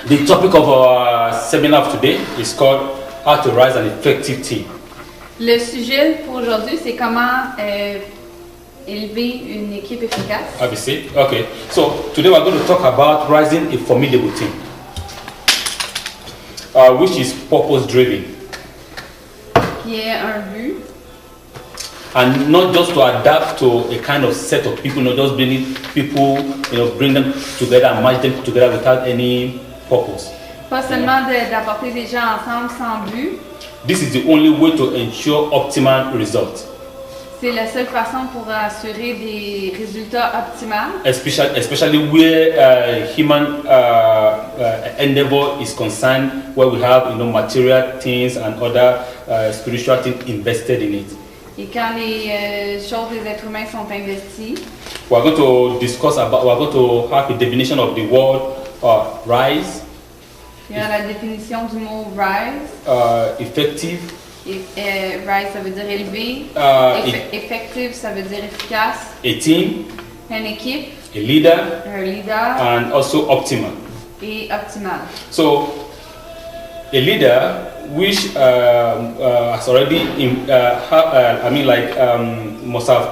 The topic of our seminar today is called How to Raise an Effective Team. Le sujet pour aujourd'hui, c'est comment élever une équipe efficace. Have you seen? Okay. So today we're going to talk about raising a formidable team, which is purpose-driven. Qui est un but. And not just to adapt to a kind of set of people, not just bringing people, bring them together and match them together without any purpose. Pas seulement d'apporter des gens ensemble sans but. This is the only way to ensure optimal results. C'est la seule façon pour assurer des résultats optimaux. Especially where human endeavor is concerned, where we have material things and other spiritual things invested in it. Et quand les choses des êtres humains sont investies. We're going to have a definition of the word rise. Il y a la définition du mot rise. Effective. Rise, ça veut dire élevé. Effective, ça veut dire efficace. A team. Une équipe. A leader. Un leader. And also optimal. Et optimal. So, a leader which has already, must have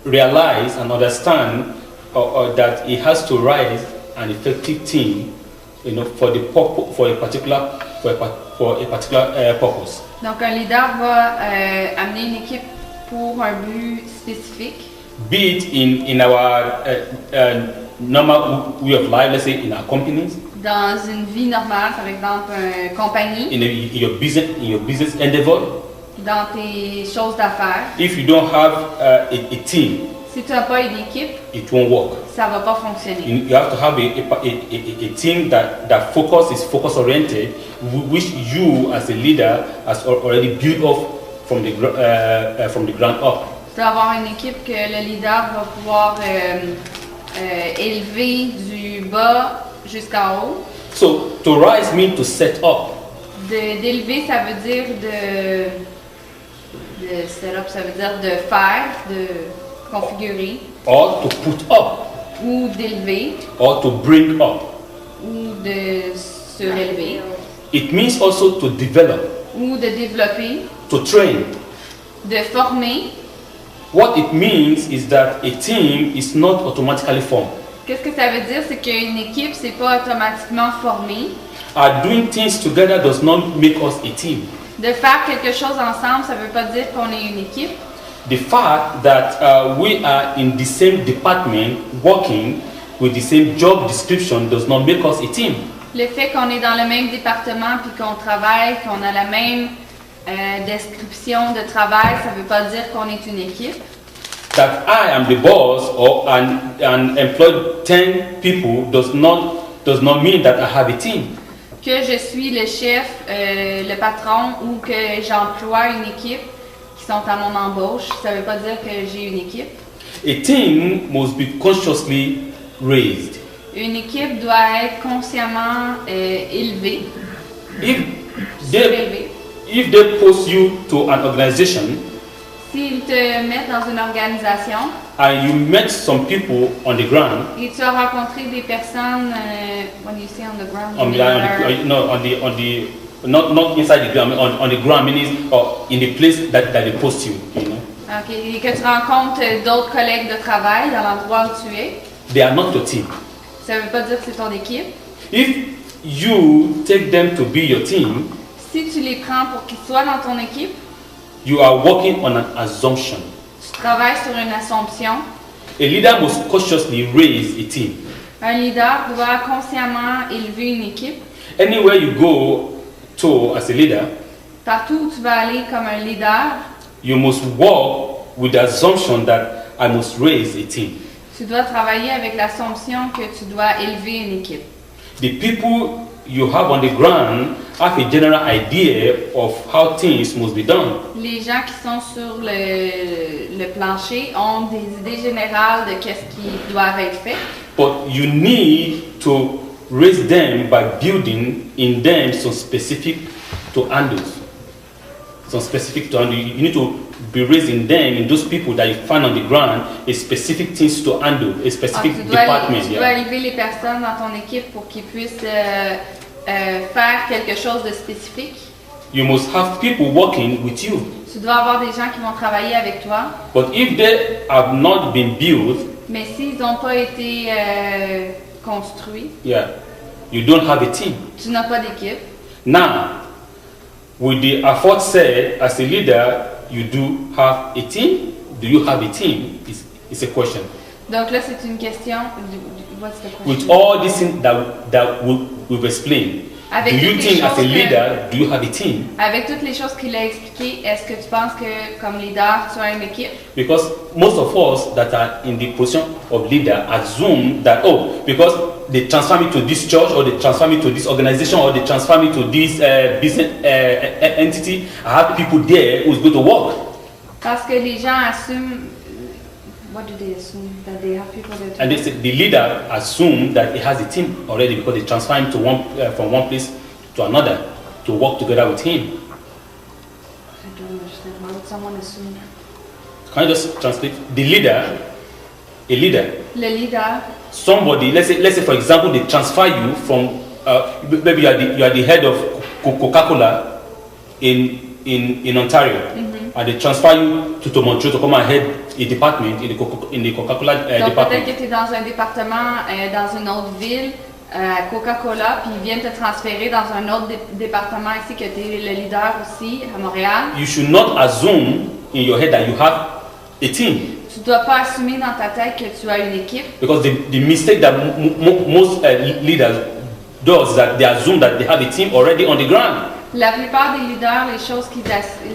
realized and understand that he has to raise an effective team, for a particular purpose. Donc un leader va amener une équipe pour un but spécifique. Be it in our normal way of life, let's say in our companies. Dans une vie normale, par exemple une compagnie. In your business endeavor. Dans tes choses d'affaires. If you don't have a team. Si tu n'as pas une équipe, it won't work. Ça va pas fonctionner. You have to have a team that focus oriented, which you as a leader has already built up from the ground up. Tu dois avoir une équipe que le leader va pouvoir élever du bas jusqu'en haut. So to rise means to set up. D'élever, ça veut dire de set up, ça veut dire de faire, de configurer. Or to put up. Ou d'élever. Or to bring up. Ou de surélever. It means also to develop. Ou de développer. To train. De former. What it means is that a team is not automatically formed. Qu'est-ce que ça veut dire? C'est qu'une équipe, c'est pas automatiquement formé. Doing things together does not make us a team. De faire quelque chose ensemble, ça veut pas dire qu'on est une équipe. The fact that we are in the same department working with the same job description does not make us a team. Le fait qu'on est dans le même département puis qu'on travaille, qu'on a la même description de travail, ça veut pas dire qu'on est une équipe. That I am the boss or and employ 10 people does not mean that I have a team. Que je suis le chef, le patron ou que j'emploie une équipe qui sont à mon embauche, ça veut pas dire que j'ai une équipe. A team must be consciously raised. Une équipe doit être consciemment élevée. If they post you to an organization, s'ils te mettent dans une organisation, and you met some people on the ground, et tu as rencontré des personnes, when you say on the ground, not inside the ground, on the ground meaning in the place that they post you, Okay, et que tu rencontres d'autres collègues de travail dans l'endroit où tu es. They are not your team. Ça veut pas dire que c'est ton équipe. If you take them to be your team, si tu les prends pour qu'ils soient dans ton équipe, you are working on an assumption. Tu travailles sur une assumption. A leader must cautiously raise a team. Un leader doit consciemment élever une équipe. Anywhere you go to as a leader, partout où tu vas aller comme un leader, you must work with the assumption that I must raise a team. Tu dois travailler avec l'assumption que tu dois élever une équipe. The people you have on the ground have a general idea of how things must be done. Les gens qui sont sur le plancher ont des idées générales de qu'est-ce qui doit être fait. But you need to raise them by building in them some specific to handles. some specific to handle. You need to be raising them in those people that you find on the ground a specific things to handle, a specific department. Tu dois élever les personnes dans ton équipe pour qu'ils puissent faire quelque chose de spécifique. You must have people working with you. Tu dois avoir des gens qui vont travailler avec toi. But if they have not been built, mais s'ils n'ont pas été construits, you don't have a team. Tu n'as pas d'équipe. Now, with the aforesaid, as a leader, you do have a team. Do you have a team? It's a question. Donc là, c'est une question. What's the question? With all these things that we've explained, do you think as a leader, do you have a team? Avec toutes les choses qu'il a expliquées, est-ce que tu penses que comme leader, tu as une équipe? Because most of us that are in the position of leader assume that, because they transfer me to this church or they transfer me to this organization or they transfer me to this business entity, I have people there who's going to work. Parce que les gens assument. What do they assume? That they have people there? And they say the leader assumes that he has a team already because they transfer him to from one place to another to work together with him. I don't understand. Why would someone assume that? Can I just translate? The leader, a leader. Le leader. Somebody, let's say for example, they transfer you from maybe you are the head of Coca-Cola in Ontario. Mm-hmm. And they transfer you to Montreal to come and head a department in the Coca-Cola Donc department. Peut-être que tu es dans un département dans une autre ville, Coca-Cola, puis ils viennent te transférer dans un autre département ici que tu es le leader aussi à Montréal. You should not assume in your head that you have a team. Tu dois pas assumer dans ta tête que tu as une équipe. Because the mistake that most leaders does is that they assume that they have a team already on the ground. La plupart des leaders,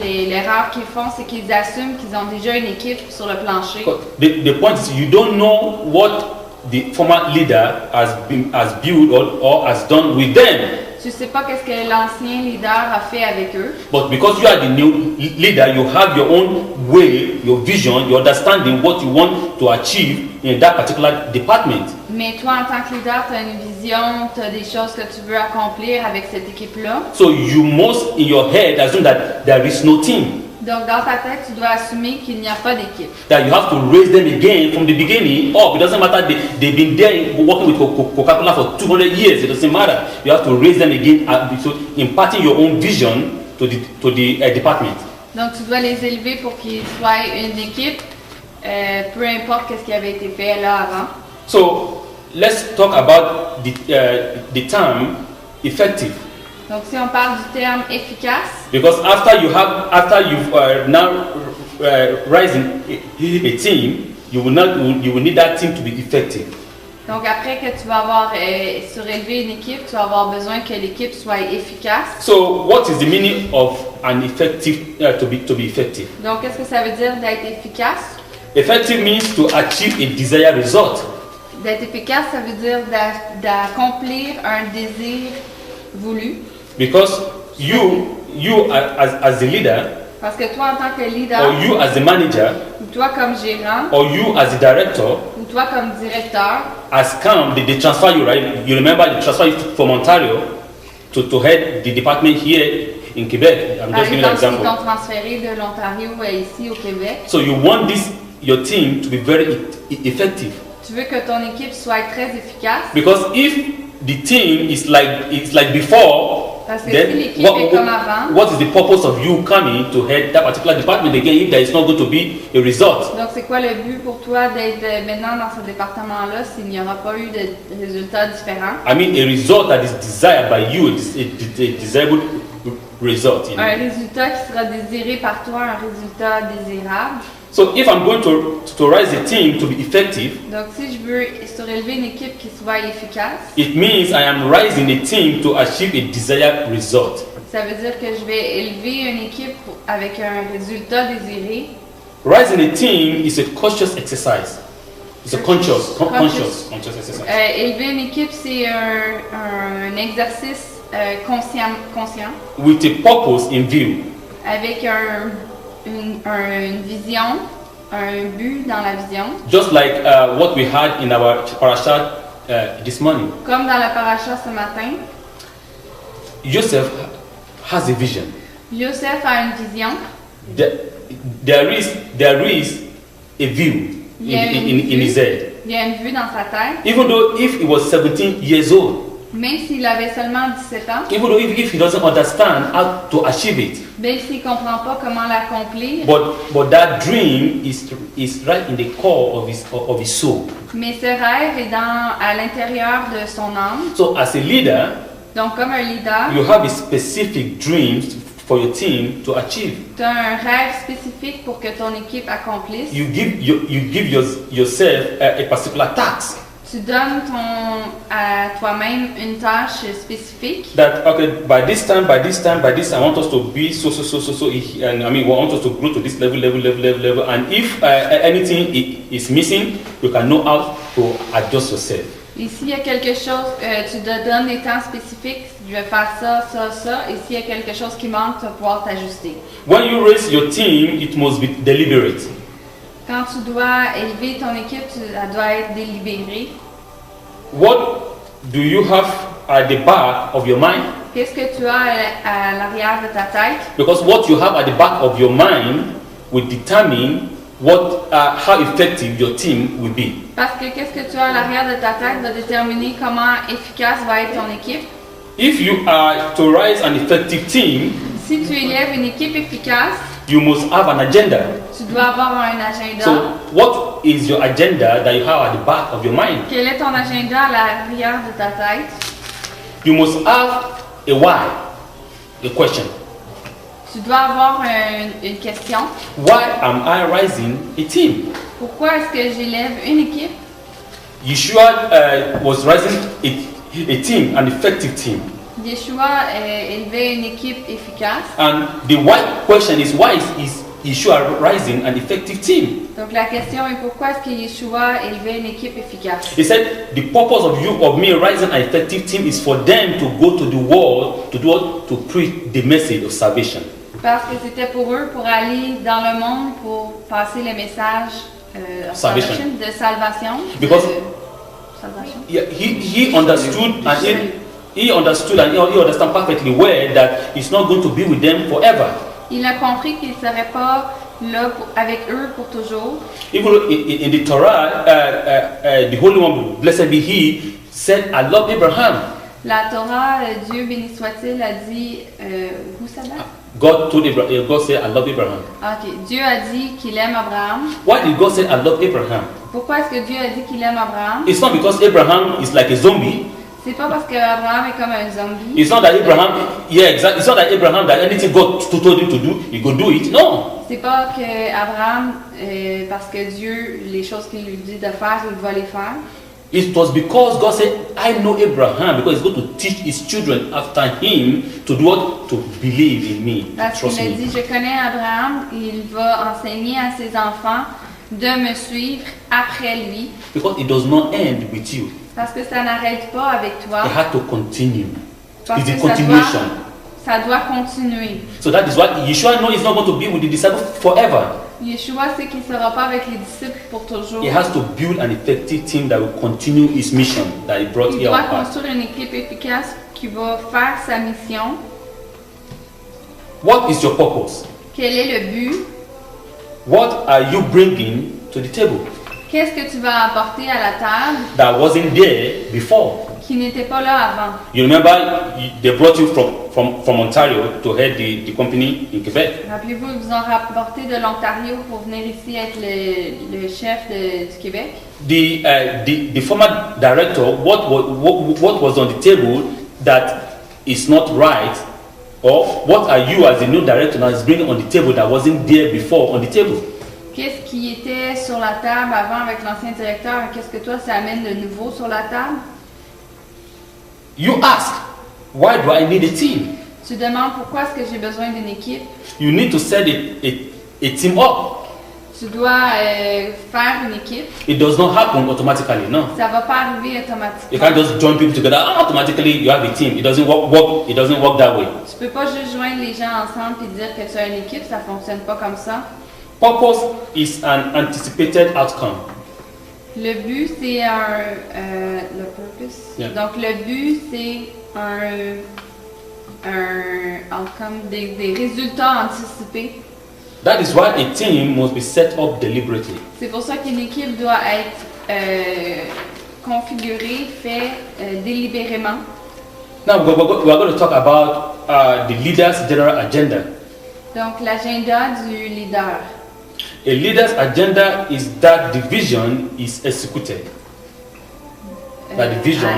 l'erreur qu'ils font, c'est qu'ils assument qu'ils ont déjà une équipe sur le plancher. The point is, you don't know what the former leader has built or has done with them. Tu sais pas qu'est-ce que l'ancien leader a fait avec eux. But because you are the new leader, you have your own way, your vision, your understanding what you want to achieve in that particular department. Mais toi, en tant que leader, tu as une vision, tu as des choses que tu veux accomplir avec cette équipe-là. So you must, in your head, assume that there is no team. Donc, dans ta tête, tu dois assumer qu'il n'y a pas d'équipe. That you have to raise them again from the beginning up. It doesn't matter, they've been there working with Coca-Cola for 200 years. It doesn't matter. You have to raise them again, so imparting your own vision to the department. Donc, tu dois les élever pour qu'ils soient une équipe, peu importe qu'est-ce qui avait été fait là avant. So, let's talk about the term effective. Donc, si on parle du terme efficace. Because after you've now rising a team, you will need that team to be effective. Donc, après que tu vas avoir surélevé une équipe, tu vas avoir besoin que l'équipe soit efficace. So, what is the meaning of an effective to be effective? Donc, qu'est-ce que ça veut dire d'être efficace? Effective means to achieve a desired result. D'être efficace, ça veut dire d'accomplir un désir voulu. Because you as the leader, parce que toi en tant que leader, or you as the manager, ou toi comme gérant, or you as the director, ou toi comme directeur, has come, they transfer you, right? You remember they transfer you from Ontario to head the department here in Quebec. I'm just giving an example. Ils t'ont transféré de l'Ontario ici au Québec. So you want your team to be very effective. Tu veux que ton équipe soit très efficace. Because if the team is like before, parce que then si l'équipe est comme avant, what is the purpose of you coming to head that particular department again if there is not going to be a result? Donc c'est quoi le but pour toi d'être maintenant dans ce département-là s'il n'y aura pas eu de résultats différents? I mean a result that is desired by you, a desirable result. You know? Un résultat qui sera désiré par toi, un résultat désirable. So if I'm going to raise a team to be effective, donc si je veux surélever une équipe qui soit efficace, it means I am raising a team to achieve a desired result. Ça veut dire que je vais élever une équipe avec un résultat désiré. Raising a team is a conscious exercise. It's a conscious exercise. Élever une équipe, c'est un exercice conscient. With a purpose in view. Avec une vision, un but dans la vision. Just like what we had in our parasha this morning. Comme dans la paracha ce matin. Joseph has a vision. Joseph a une vision. There is a view in his head. Il y a une vue dans sa tête. Even though if he was 17 years old. Même s'il avait seulement 17 ans. Even though if he doesn't understand how to achieve it. Même s'il comprend pas comment l'accomplir. But that dream is right in the core of his soul. Mais ce rêve est à l'intérieur de son âme. So as a leader, donc comme un leader, you have a specific dreams for your team to achieve. Tu as un rêve spécifique pour que ton équipe accomplisse. You give yourself a particular task. Tu donnes à toi-même une tâche spécifique. That okay, by this time, I want us to be so, and I mean, we want us to grow to this level. And if anything is missing, you can know how to adjust yourself. Et s'il y a quelque chose, tu te donnes des temps spécifiques, je vais faire ça. Et s'il y a quelque chose qui manque, tu vas pouvoir t'ajuster. When you raise your team, it must be deliberate. Quand tu dois élever ton équipe, elle doit être délibérée. What do you have at the back of your mind? Qu'est-ce que tu as à l'arrière de ta tête? Because what you have at the back of your mind will determine how effective your team will be. Parce que qu'est-ce que tu as à l'arrière de ta tête va déterminer comment efficace va être ton équipe. If you are to raise an effective team, si tu élèves une équipe efficace, you must have an agenda. Tu dois avoir un agenda. So, what is your agenda that you have at the back of your mind? Quel est ton agenda à l'arrière de ta tête? You must have a why, a question. Tu dois avoir une question. Why am I raising a team? Pourquoi est-ce que j'élève une équipe? Yeshua was raising a team, an effective team. Yeshua élevait une équipe efficace. And the why question is why is Yeshua raising an effective team? Donc la question est pourquoi est-ce que Yeshua élevait une équipe efficace? He said the purpose of me raising an effective team is for them to go to the world to preach the message of salvation. Parce que c'était pour eux pour aller dans le monde pour passer le message de salvation. Because he understood and he understood perfectly well that he's not going to be with them forever. Il a compris qu'il ne serait pas là avec eux pour toujours. Even in the Torah, the Holy One, blessed be He, said, "I love Abraham." La Torah, Dieu béni soit-il, a dit, où ça va? God told Abraham. God said, "I love Abraham." Okay. Dieu a dit qu'il aime Abraham. Why did God say, "I love Abraham"? Pourquoi est-ce que Dieu a dit qu'il aime Abraham? It's not because Abraham is like a zombie. C'est pas parce que Abraham est comme un zombie. It's not that Abraham, exactly. It's not that Abraham that anything God told him to do, he could do it. No. C'est pas que Abraham, parce que Dieu, les choses qu'il lui dit de faire, il va les faire. It was because God said, "I know Abraham because he's going to teach his children after him to do what? To believe in me." Parce qu'il a dit, je connais Abraham, il va enseigner à ses enfants de me suivre après lui. Because it does not end with you. Parce que ça n'arrête pas avec toi. It had to continue. Parce it's que a continuation. Ça doit continuer. So that is why Yeshua knows he's not going to be with the disciples forever. Yeshua sait qu'il ne sera pas avec les disciples pour toujours. He has to build an effective team that will continue his mission that he brought here on earth. Il doit construire une équipe efficace qui va faire sa mission. What is your purpose? Quel est le but? What are you bringing to the table? Qu'est-ce que tu vas apporter à la table? That wasn't there before. Qui n'était pas là avant. You remember they brought you from Ontario to head the company in Quebec. Rappelez-vous, ils vous ont rapporté de l'Ontario pour venir ici être le chef du Québec. The former director, what was on the table that is not right, or what are you as the new director now is bringing on the table that wasn't there before on the table? Qu'est-ce qui était sur la table avant avec l'ancien directeur et qu'est-ce que toi ça amène de nouveau sur la table? You ask, why do I need a team? Tu demandes pourquoi est-ce que j'ai besoin d'une équipe? You need to set a team up. Tu dois faire une équipe. It does not happen automatically, no. Ça va pas arriver automatiquement. You can't just join people together. Automatically you have a team. It doesn't work. It doesn't work that way. Tu peux pas juste joindre les gens ensemble et dire que tu as une équipe. Ça fonctionne pas comme ça. Purpose is an anticipated outcome. Le but c'est le purpose. Yeah. Donc le but c'est des résultats anticipés. That is why a team must be set up deliberately. C'est pour ça qu'une équipe doit être configurée, faite délibérément. Now we are going to talk about the leader's general agenda. Donc l'agenda du leader. A leader's agenda is that the vision is executed. That the vision,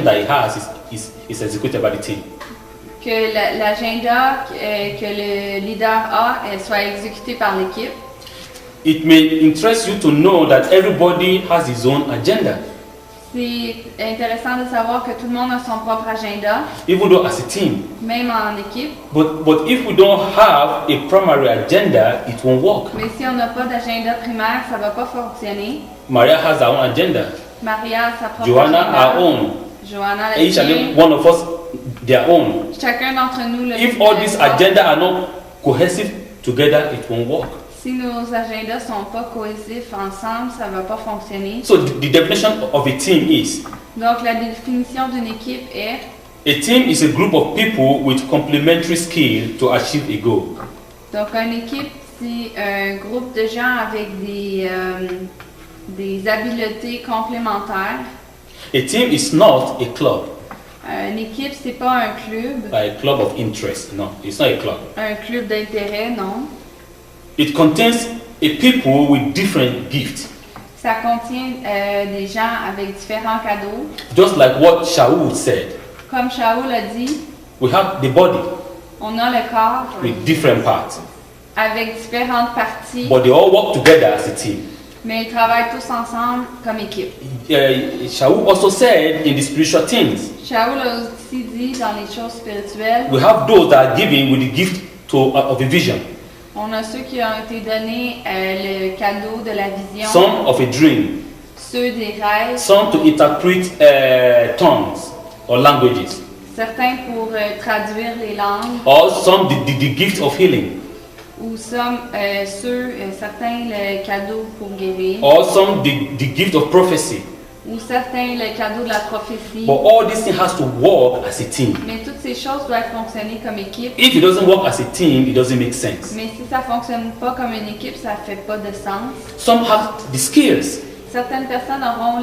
that he has is executed by the team. Que l'agenda que le leader a soit exécuté par l'équipe. It may interest you to know that everybody has his own agenda. C'est intéressant de savoir que tout le monde a son propre agenda. Even though as a team. Même en équipe. But if we don't have a primary agenda, it won't work. Mais si on n'a pas d'agenda primaire, ça va pas fonctionner. Maria has her own agenda. Maria a sa propre Joanna agenda. our own. Joanna la Each and every one of us their own. Chacun d'entre nous le. If all these agendas are not cohesive together, it won't work. Si nos agendas sont pas cohésifs ensemble, ça va pas fonctionner. So the definition of a team is. Donc la définition d'une équipe est. A team is a group of people with complementary skills to achieve a goal. Donc une équipe, c'est un groupe de gens avec des habiletés complémentaires. A team is not a club. Une équipe, c'est pas un club. A club of interest, no, it's not a club. Un club d'intérêt, non. It contains a people with different gifts. Ça contient des gens avec différents cadeaux. Just like what Shaul said. Comme Shaul a dit. We have the body. On a le corps. With different parts. Avec différentes parties. But they all work together as a team. Mais ils travaillent tous ensemble comme équipe. Shaul also said in the spiritual things. Shaul a aussi dit dans les choses spirituelles. We have those that are given with the gift of a vision. On a ceux qui ont été donnés le cadeau de la vision. Some of a dream. Ceux des rêves. Some to interpret tongues or languages. Certains pour traduire les langues. Or some the gift of healing. Ou certains le cadeau pour guérir. Or some the gift of prophecy. Ou certains le cadeau de la prophétie. But all this thing has to work as a team. Mais toutes ces choses doivent fonctionner comme équipe. If it doesn't work as a team, it doesn't make sense. Mais si ça fonctionne pas comme une équipe, ça fait pas de sens. Some have the skills. Certaines personnes auront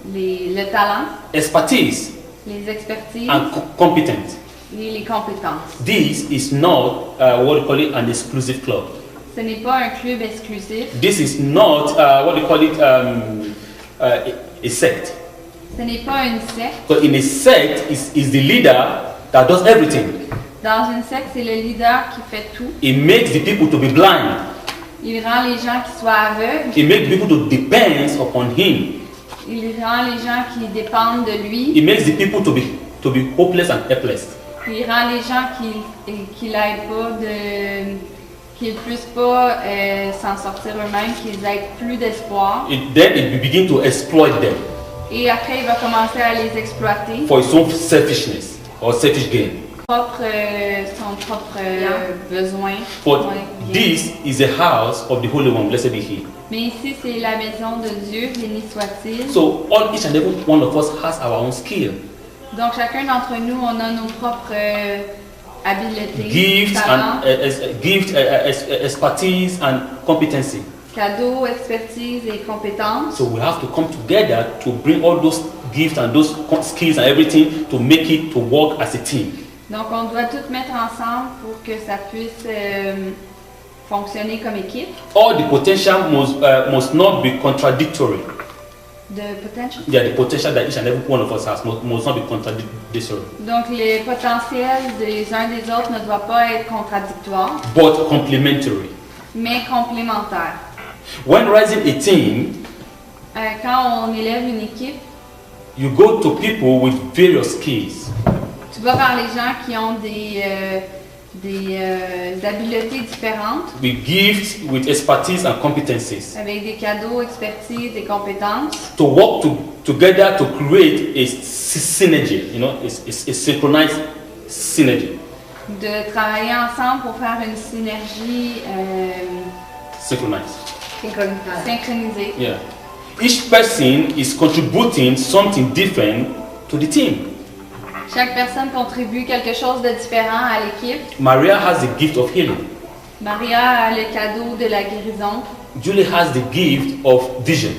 le talent. Expertise. Les expertises. And competence. Et les compétences. This is not what we call it an exclusive club. Ce n'est pas un club exclusif. This is not what we call it a sect. Ce n'est pas une secte. So in a sect is the leader that does everything. Dans une secte, c'est le leader qui fait tout. It makes the people to be blind. Il rend les gens qui soient aveugles. It makes the people to depend upon him. Il rend les gens qui dépendent de lui. It makes the people to be hopeless and helpless. Il rend les gens qui l'aident pas qu'ils puissent pas s'en sortir eux-mêmes, qu'ils aient plus d'espoir. Then it begin to exploit them. Et après, il va commencer à les exploiter. For his own selfishness or selfish gain. Son propre besoin. But this is a house of the Holy One, blessed be He. Mais ici, c'est la maison de Dieu, béni soit-il. So each and every one of us has our own skill. Donc chacun d'entre nous, on a nos propres habiletés, gifts talents, and expertise and competency. Cadeaux, expertise et compétences. So we have to come together to bring all those gifts and those skills and everything to make it to work as a team. Donc on doit tout mettre ensemble pour que ça puisse fonctionner comme équipe. All the potential must not be contradictory. The potential? Yeah, the potential that each and every one of us has must not be contradictory. Donc les potentiels des uns des autres ne doivent pas être contradictoires. But complementary. Mais complémentaires. When raising a team, quand on élève une équipe, you go to people with various skills. Tu vas vers les gens qui ont des habiletés différentes. With gifts, with expertise and competencies. Avec des cadeaux, expertise et compétences. To work together to create a synergy, a synchronized synergy. De travailler ensemble pour faire une synergie synchronisée. Yeah. Each person is contributing something different to the team. Chaque personne contribue quelque chose de différent à l'équipe. Maria has the gift of healing. Maria a le cadeau de la guérison. Julie has the gift of vision.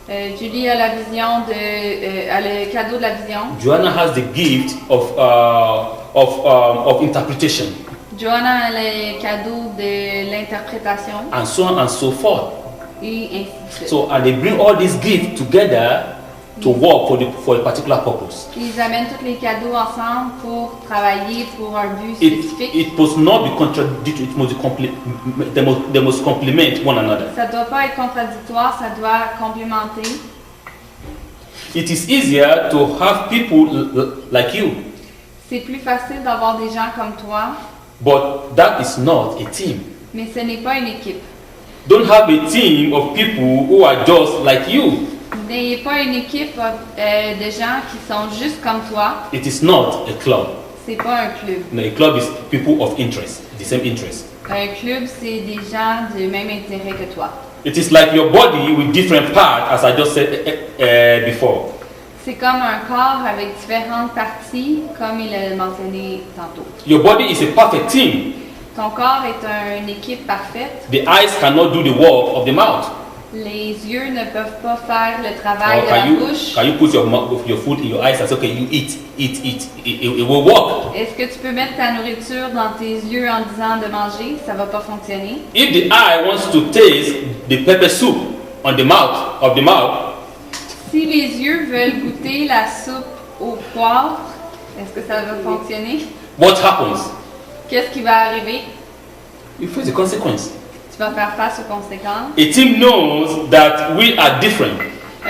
Julie a la vision a le cadeau de la vision. Joanna has the gift of interpretation. Joanna a le cadeau de l'interprétation. And so on and so forth. Et ainsi de suite. So, and they bring all these gifts together to work for a particular purpose. Ils amènent tous les cadeaux ensemble pour travailler pour un but spécifique. It must not be contradictory. It must they must complement one another. Ça doit pas être contradictoire, ça doit complémenter. It is easier to have people like you. C'est plus facile d'avoir des gens comme toi. But that is not a team. Mais ce n'est pas une équipe. Don't have a team of people who are just like you. N'ayez pas une équipe de gens qui sont juste comme toi. It is not a club. C'est pas un club. No, a club is people of interest, the same interest. Un club, c'est des gens du même intérêt que toi. It is like your body with different parts, as I just said before. C'est comme un corps avec différentes parties, comme il a mentionné tantôt. Your body is a perfect team. Ton corps est une équipe parfaite. The eyes cannot do the work of the mouth. Les yeux ne peuvent pas faire le travail de la bouche. Can you put your food in your eyes and say, okay, you eat. It will work. Est-ce que tu peux mettre ta nourriture dans tes yeux en disant de manger? Ça va pas fonctionner. If the eye wants to taste the pepper soup on the mouth of the mouth, si les yeux veulent goûter la soupe au poivre, est-ce que ça va fonctionner? What happens? Qu'est-ce qui va arriver? You face the consequence. Tu vas faire face aux conséquences. A team knows that we are different.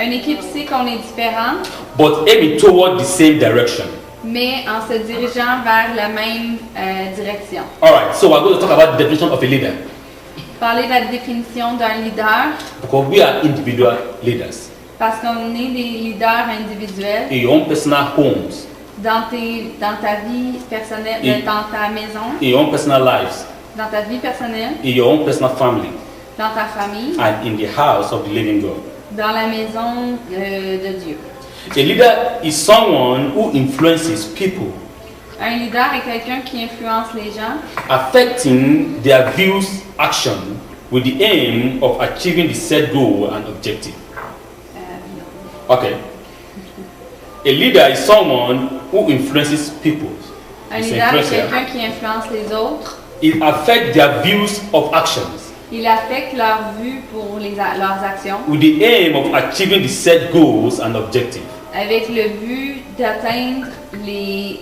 Une équipe sait qu'on est différent. But aiming toward the same direction. Mais en se dirigeant vers la même direction. All right. So we're going to talk about the definition of a leader. Parler de la définition d'un leader. Because we are individual leaders. Parce qu'on est des leaders individuels. In your own personal homes. Dans ta vie personnelle, dans ta maison. In your own personal lives. Dans ta vie personnelle. In your own personal family. Dans ta famille. And in the house of the living God. Dans la maison de Dieu. A leader is someone who influences people. Un leader est quelqu'un qui influence les gens. Affecting their views, action, with the aim of achieving the set goal and objective. Okay. A leader is someone who influences people. Un leader est quelqu'un qui influence les autres. It affects their views of actions. Il affecte leur vue pour leurs actions. With the aim of achieving the set goals and objectives. Avec le but d'atteindre les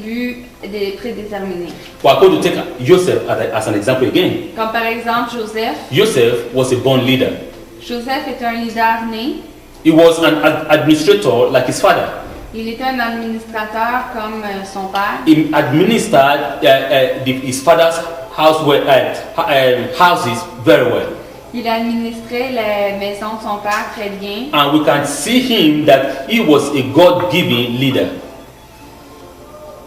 buts prédéterminés. We're going to take Joseph as an example again. Comme par exemple Joseph. Joseph was a born leader. Joseph est un leader né. He was an administrator like his father. Il était un administrateur comme son père. He administered his father's houses very well. Il administrait la maison de son père très bien. And we can see him that he was a God-given leader.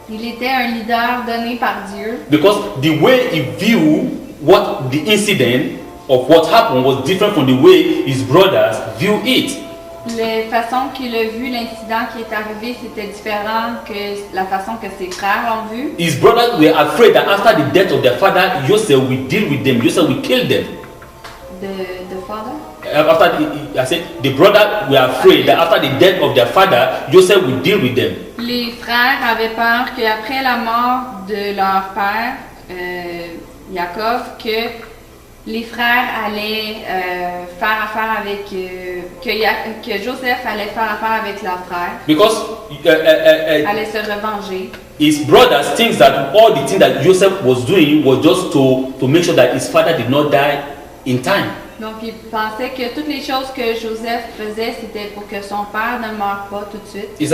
Il était un leader donné par Dieu. Because the way he viewed what the incident of what happened was different from the way his brothers viewed it. La façon qu'il a vu l'incident qui est arrivé, c'était différent que la façon que ses frères l'ont vu. His brothers were afraid that after the death of their father, Joseph will deal with them. Joseph will kill them. The father? I said the brothers were afraid that after the death of their father, Joseph will deal with them. Les frères avaient peur qu'après la mort de leur père, Jacob, que les frères allaient faire affaire avec que Joseph allait faire affaire avec leurs frères. Because allait se revenger. His brothers think that all the things that Joseph was doing was just to make sure that his father did not die in time. Donc ils pensaient que toutes les choses que Joseph faisait, c'était pour que son père ne meure pas tout de suite. It's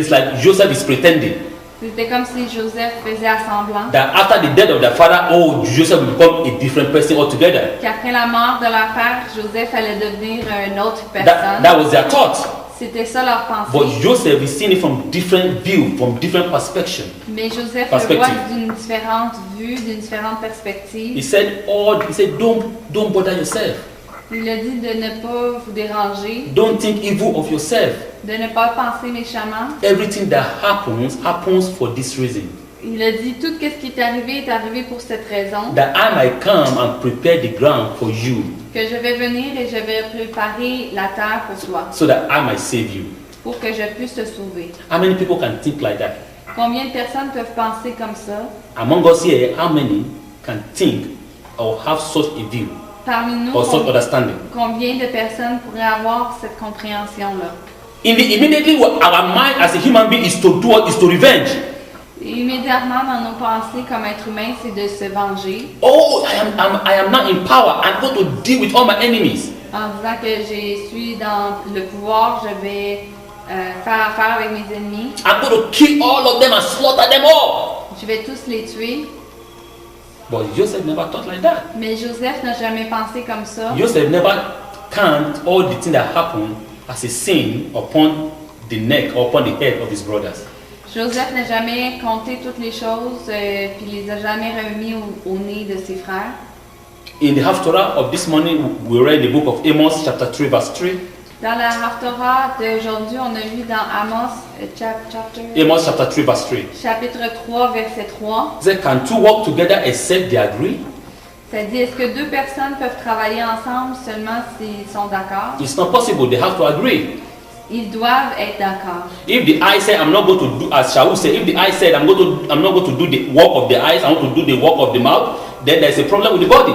like Joseph is pretending. C'était comme si Joseph faisait assemblant. That after the death of their father, Joseph will become a different person altogether. Qu'après la mort de leur père, Joseph allait devenir une autre personne. That was their thought. C'était ça leur pensée. But Joseph is seeing it from different view, from different perspective. Mais Joseph le voit d'une différente vue, d'une différente perspective. He said, don't bother yourself. Il a dit de ne pas vous déranger. Don't think evil of yourself. De ne pas penser méchamment. Everything that happens for this reason. Il a dit tout ce qui est arrivé pour cette raison. That I might come and prepare the ground for you. Que je vais venir et je vais préparer la terre pour toi. So that I might save you. Pour que je puisse te sauver. How many people can think like that? Combien de personnes peuvent penser comme ça? Among us here, how many can think or have such a view? Parmi nous, or such understanding? Combien de personnes pourraient avoir cette compréhension-là? Immediately, our mind as a human being is to revenge. Immédiatement dans nos pensées comme être humain, c'est de se venger. Oh, I am now in power. I'm going to deal with all my enemies. En disant que je suis dans le pouvoir, je vais faire affaire avec mes ennemis. I'm going to kill all of them and slaughter them all. Je vais tous les tuer. But Joseph never thought like that. Mais Joseph n'a jamais pensé comme ça. Joseph never count all the things that happened as a sin upon the neck or upon the head of his brothers. Joseph n'a jamais compté toutes les choses puis les a jamais remis au nez de ses frères. In the Haftorah of this morning, we read the book of Amos, chapter 3, verse 3. Dans la Haftorah d'aujourd'hui, on a lu dans Amos, Amos chapter 3, verse 3. Chapitre 3, verset 3. It says, can two work together except they agree? Ça dit, est-ce que deux personnes peuvent travailler ensemble seulement s'ils sont d'accord? It's not possible. They have to agree. Ils doivent être d'accord. If the eye said, I'm not going to do, as Shaul said, if the eye said, I'm not going to do the work of the eyes, I want to do the work of the mouth, then there's a problem with the body.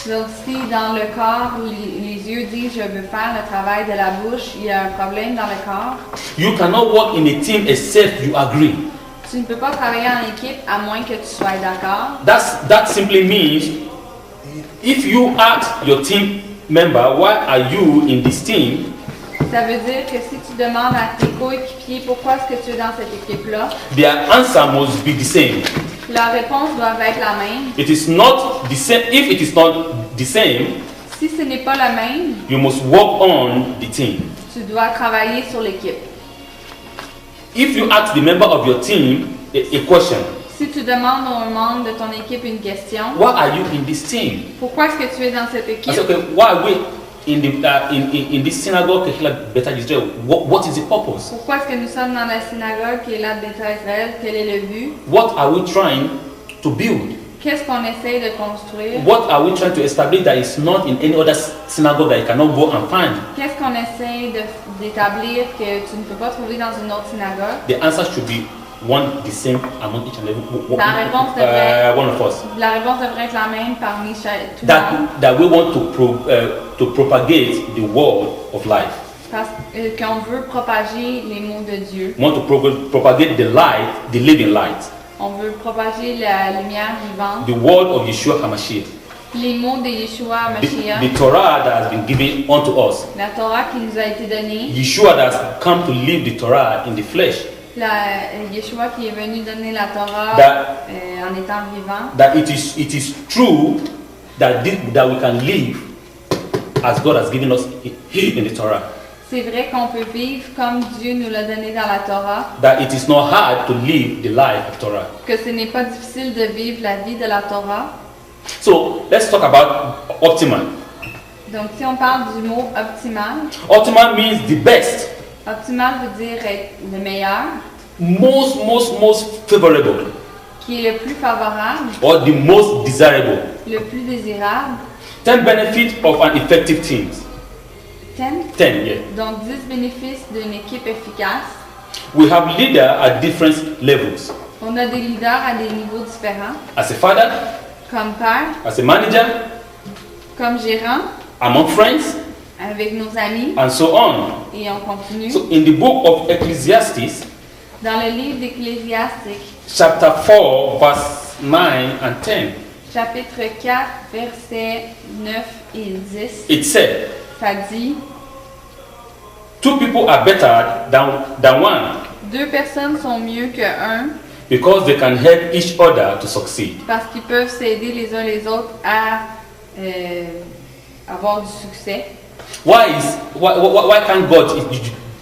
Donc si dans le corps, les yeux disent je veux faire le travail de la bouche, il y a un problème dans le corps. You cannot work in a team except you agree. Tu ne peux pas travailler en équipe à moins que tu sois d'accord. That simply means if you ask your team member, why are you in this team? Ça veut dire que si tu demandes à tes coéquipiers pourquoi est-ce que tu es dans cette équipe-là, their answer must be the same. La réponse doit être la même. It is not the same. If it is not the same, si ce n'est pas la même, you must work on the team. Tu dois travailler sur l'équipe. If you ask the member of your team a question, si tu demandes aux membres de ton équipe une question, why are you in this team? Pourquoi est-ce que tu es dans cette équipe? I say, okay, why are we in this synagogue? What is the purpose? Pourquoi est-ce que nous sommes dans la synagogue qui est là de Beta Israël? Quel est le but? What are we trying to build? Qu'est-ce qu'on essaie de construire? What are we trying to establish that is not in any other synagogue that you cannot go and find? Qu'est-ce qu'on essaie d'établir que tu ne peux pas trouver dans une autre synagogue? The answer should be the same among each and every one of us. La réponse devrait être la même parmi tout le monde. That we want to propagate the word of life. Parce qu'on veut propager les mots de Dieu. We want to propagate the light, the living light. On veut propager la lumière vivante. The word of Yeshua HaMashiach. Les mots de Yeshua HaMashiach. The Torah that has been given unto us. La Torah qui nous a été donnée. Yeshua that has come to live the Torah in the flesh. Yeshua qui est venu donner la Torah en étant vivant. That it is true that we can live as God has given us in the Torah. C'est vrai qu'on peut vivre comme Dieu nous l'a donné dans la Torah. That it is not hard to live the life of Torah. Que ce n'est pas difficile de vivre la vie de la Torah. So let's talk about optimal. Donc si on parle du mot optimal. Optimal means the best. Optimal veut dire être le meilleur. Most favorable. Qui est le plus favorable. Or the most desirable. Le plus désirable. 10 benefits of an effective team. 10? 10, yeah. Donc 10 bénéfices d'une équipe efficace. We have leaders at different levels. On a des leaders à des niveaux différents. As a father. Comme père. As a manager. Comme gérant. Among friends. Avec nos amis. And so on. Et on continue. So in the book of Ecclesiastes. Dans le livre d'Ecclésiastique. Chapter 4, verse 9 and 10. Chapitre 4, versets 9 et 10. It said. Ça dit. Two people are better than one. Deux personnes sont mieux que un. Because they can help each other to succeed. Parce qu'ils peuvent s'aider les uns les autres à avoir du succès. Why can't God?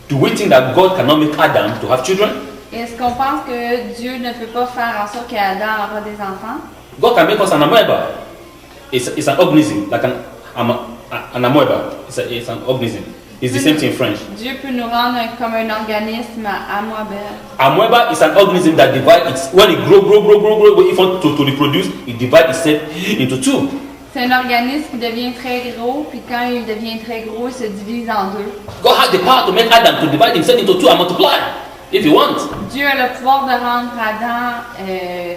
Do we think that God cannot make Adam to have children? Est-ce qu'on pense que Dieu ne peut pas faire en sorte qu'Adam aura des enfants? God can make us an amoeba. It's an organism like an an amoeba. It's an organism. It's the same thing in French. Dieu peut nous rendre comme un organisme amoeba. Amoeba is an organism that divides when it grow. If it wants to reproduce, it divides itself into two. C'est un organisme qui devient très gros, puis quand il devient très gros, il se divise en deux. God has the power to make Adam to divide himself into two and multiply, if he wants. Dieu a le pouvoir de rendre Adam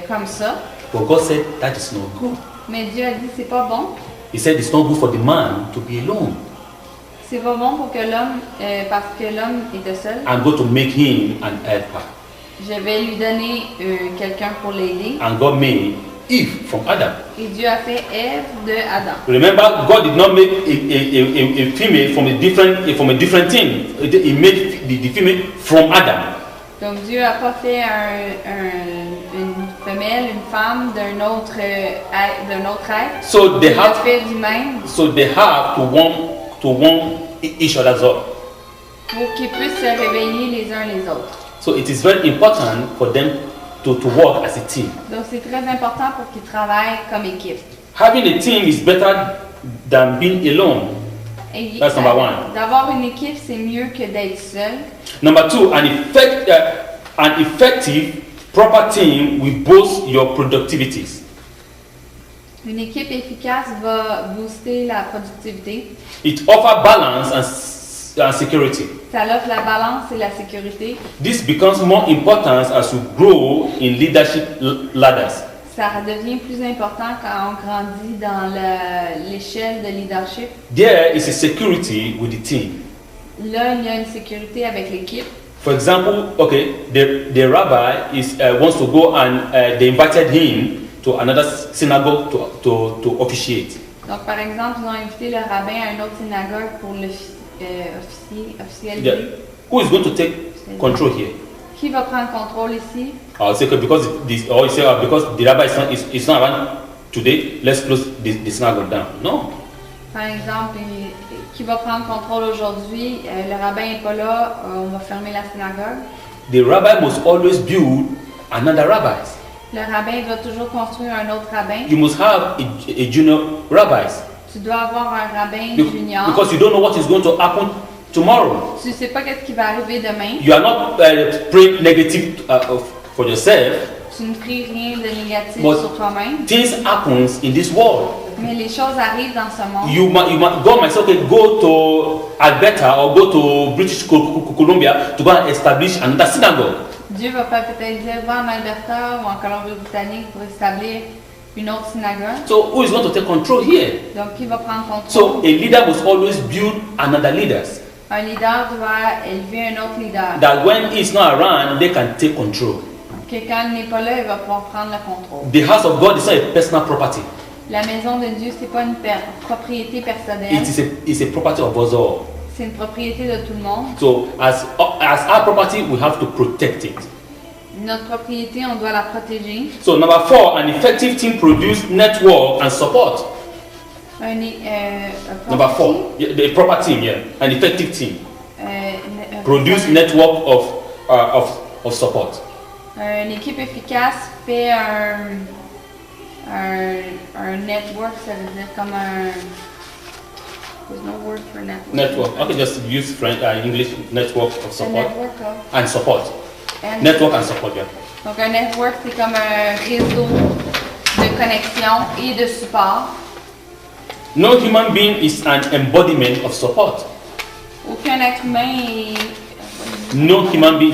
comme ça. But God said that is not good. Mais Dieu a dit c'est pas bon. He said it's not good for the man to be alone. C'est pas bon pour que l'homme, parce que l'homme était seul. I'm going to make him an helper. Je vais lui donner quelqu'un pour l'aider. And God made Eve from Adam. Et Dieu a fait Ève de Adam. Remember, God did not make a female from a different thing. He made the female from Adam. Donc Dieu a pas fait une femelle, une femme d'un autre être. So they have fait du même. So they have to warm each other's up. Pour qu'ils puissent se réveiller les uns les autres. So it is very important for them to work as a team. Donc c'est très important pour qu'ils travaillent comme équipe. Having a team is better than being alone. That's number one. D'avoir une équipe, c'est mieux que d'être seul. Number two, an effective, proper team will boost your productivities. Une équipe efficace va booster la productivité. It offers balance and security. Ça offre la balance et la sécurité. This becomes more important as you grow in leadership ladders. Ça devient plus important quand on grandit dans l'échelle de leadership. There is a security with the team. Là, il y a une sécurité avec l'équipe. For example, okay, the rabbi wants to go and they invited him to another synagogue to officiate. Donc, par exemple, ils ont invité le rabbin à une autre synagogue pour officialiser. Yeah. Who is going to take control here? Qui va prendre contrôle ici? Say because the rabbi is not around today, let's close the synagogue down. No. Par exemple, qui va prendre contrôle aujourd'hui? Le rabbin n'est pas là, on va fermer la synagogue. The rabbi must always build another rabbi. Le rabbin doit toujours construire un autre rabbin. You must have a junior rabbi. Tu dois avoir un rabbin junior. Because you don't know what is going to happen tomorrow. Tu sais pas qu'est-ce qui va arriver demain. You are not praying negative for yourself. Tu ne pries rien de négatif sur toi-même. Things happen in this world. Mais les choses arrivent dans ce monde. God might say, okay, go to Alberta or go to British Columbia to go and establish another synagogue. Dieu va peut-être dire, va en Alberta ou en Colombie-Britannique pour établir une autre synagogue. So who is going to take control here? Donc qui va prendre contrôle? So a leader must always build another leader. Un leader doit élever un autre leader. That when he's not around, they can take control. Que quand il n'est pas là, il va pouvoir prendre le contrôle. The house of God is not a personal property. La maison de Dieu, c'est pas une propriété personnelle. It's a property of us all. C'est une propriété de tout le monde. So as our property, we have to protect it. Notre propriété, on doit la protéger. So number 4, an effective team produces network and support. Number 4, the proper team, an effective team produce network of support. Une équipe efficace fait un network, ça veut dire comme un. There's no word for network. Network. Okay, just use French, English. Network of support. And support. Network and support, yeah. Donc un network, c'est comme un réseau de connexion et de support. No human being is an embodiment of support. Aucun être humain est. No human being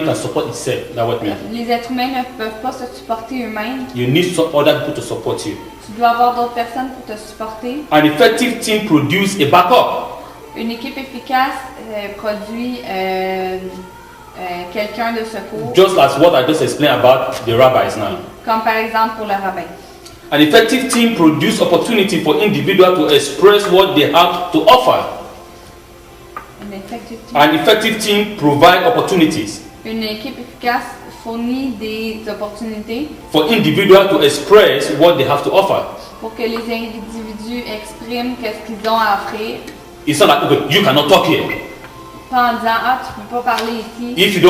can support itself. That's what I mean. Les êtres humains ne peuvent pas se supporter eux-mêmes. You need other people to support you. Tu dois avoir d'autres personnes pour te supporter. An effective team produces a backup. Une équipe efficace produit quelqu'un de secours. Just as what I just explained about the rabbis now. Comme par exemple pour le rabbin. An effective team produces opportunity for individuals to express what they have to offer. An effective team provides opportunities. Une équipe efficace fournit des opportunités. For individuals to express what they have to offer. Pour que les individus expriment qu'est-ce qu'ils ont à offrir. It's not like, okay, you cannot talk here. Pas en disant, tu peux pas parler ici. If you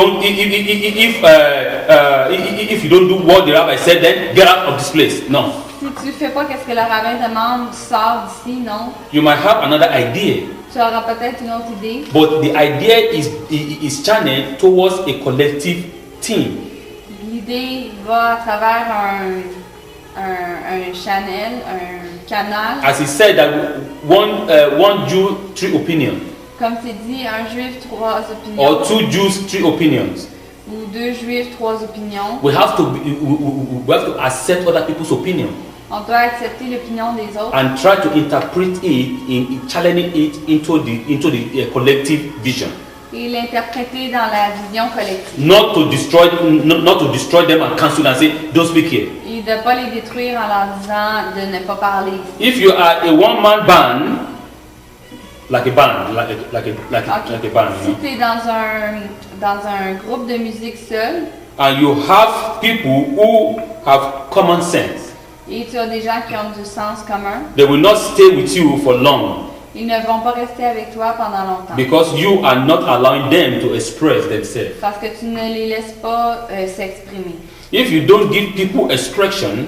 don't do what the rabbi said, then get out of this place. No. Si tu fais pas qu'est-ce que le rabbin demande, sors d'ici, non. You might have another idea. Tu auras peut-être une autre idée. But the idea is channeled towards a collective team. L'idée va à travers un canal. As he said that one Jew, 3 opinions. Comme c'est dit, un juif, 3 opinions. Or 2 Jews, 3 opinions. Ou 2 juifs, 3 opinions. We have to accept other people's opinion. On doit accepter l'opinion des autres. And try to interpret it in channeling it into the collective vision. Et l'interpréter dans la vision collective. Not to destroy them and cancel and say, don't speak here. Et de ne pas les détruire en leur disant de ne pas parler. If you are a one-man band, like a band, like a band. Si tu es dans un groupe de musique seul. And you have people who have common sense. Et tu as des gens qui ont du sens commun. They will not stay with you for long. Ils ne vont pas rester avec toi pendant longtemps. Because you are not allowing them to express themselves. Parce que tu ne les laisses pas s'exprimer. If you don't give people expression.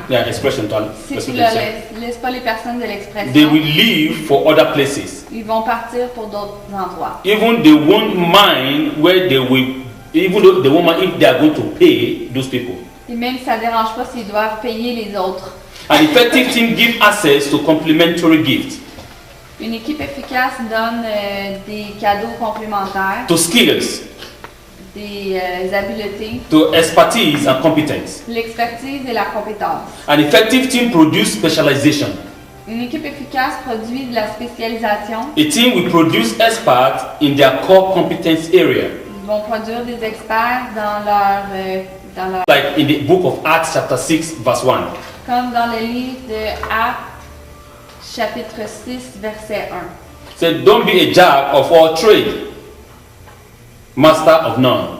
Yeah, expression. Si tu ne laisses pas les personnes de l'expression, they will leave for other places. Ils vont partir pour d'autres endroits. Even they won't mind where they will. Even though they won't mind if they are going to pay those people. Et même si ça ne dérange pas s'ils doivent payer les autres. An effective team gives access to complementary gifts. Une équipe efficace donne des cadeaux complémentaires. To skills. Des habiletés. To expertise and competence. L'expertise et la compétence. An effective team produces specialization. Une équipe efficace produit de la spécialisation. A team will produce experts in their core competence area. Ils vont produire des experts dans leur like in the book of Acts chapter 6 verse 1. Comme dans le livre de Actes chapitre 6 verset 1. So don't be a jack of all trade, master of none.